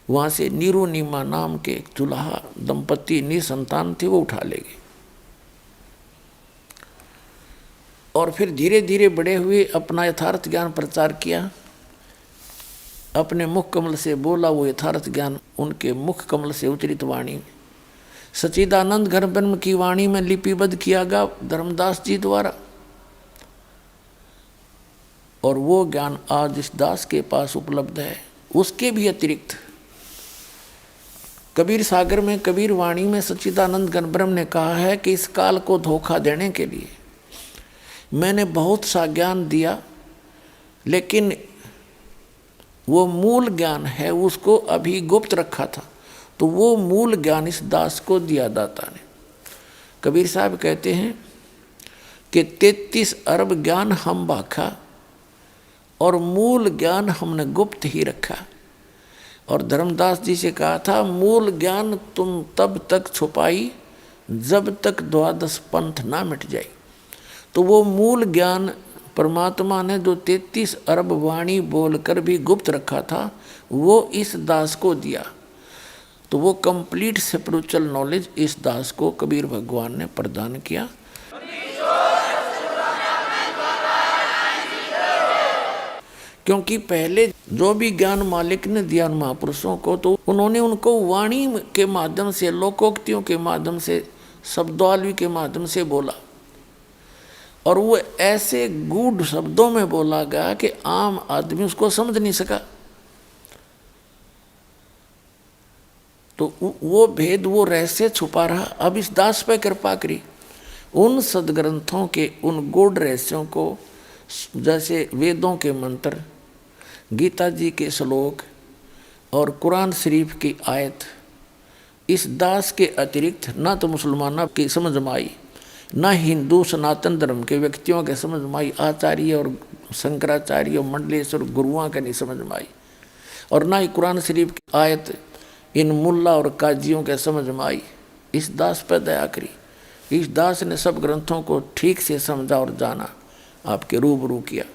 वहाँ से नीरू नीमा नाम के दुल्हा दंपति निसंतान थे, वो उठा ले गए। और फिर धीरे धीरे बड़े हुए, अपना यथार्थ ज्ञान प्रचार किया, अपने मुख कमल से बोला वो यथार्थ ज्ञान उनके मुख कमल से उच्चरित वाणी सच्चिदानंद घन ब्रह्म की वाणी में लिपिबद्ध किया गया धर्मदास जी द्वारा। और वो ज्ञान आज इस दास के पास उपलब्ध है। उसके भी अतिरिक्त कबीर सागर में, कबीर वाणी में सच्चिदानंद घन ब्रह्म ने कहा है कि इस काल को धोखा देने के लिए मैंने बहुत सा ज्ञान दिया, लेकिन वो मूल ज्ञान है उसको अभी गुप्त रखा था, तो वो मूल ज्ञान इस दास को दिया दाता ने। कबीर साहब कहते हैं कि 33 अरब ज्ञान हम बाखा और मूल ज्ञान हमने गुप्त ही रखा। और धर्मदास जी से कहा था, मूल ज्ञान तुम तब तक छुपाई जब तक द्वादश पंथ ना मिट जाए। तो वो मूल ज्ञान परमात्मा ने जो 33 अरब वाणी बोलकर भी गुप्त रखा था, वो इस दास को दिया। तो वो कंप्लीट स्पिरिचुअल नॉलेज इस दास को कबीर भगवान ने प्रदान किया। क्योंकि पहले जो भी ज्ञान मालिक ने दिया महापुरुषों को, तो उन्होंने उनको वाणी के माध्यम से, लोकोक्तियों के माध्यम से, शब्दावली के माध्यम से बोला। और वो ऐसे गूढ़ शब्दों में बोला गया कि आम आदमी उसको समझ नहीं सका। तो वो भेद, वो रहस्य छुपा रहा। अब इस दास पे कृपा करी, उन सदग्रंथों के उन गूढ़ रहस्यों को, जैसे वेदों के मंत्र, गीता जी के श्लोक और कुरान शरीफ की आयत, इस दास के अतिरिक्त ना तो मुसलमानों की समझ में आई, ना हिंदू सनातन धर्म के व्यक्तियों के समझ में आई, आचार्य और शंकराचार्य और मंडलेश्वर गुरुओं के नहीं समझ में आई, और ना ही कुरान शरीफ की आयत इन मुल्ला और काजियों के समझ में आई। इस दास पर दया करी। इस दास ने सब ग्रंथों को ठीक से समझा और जाना, आपके रूबरू किया।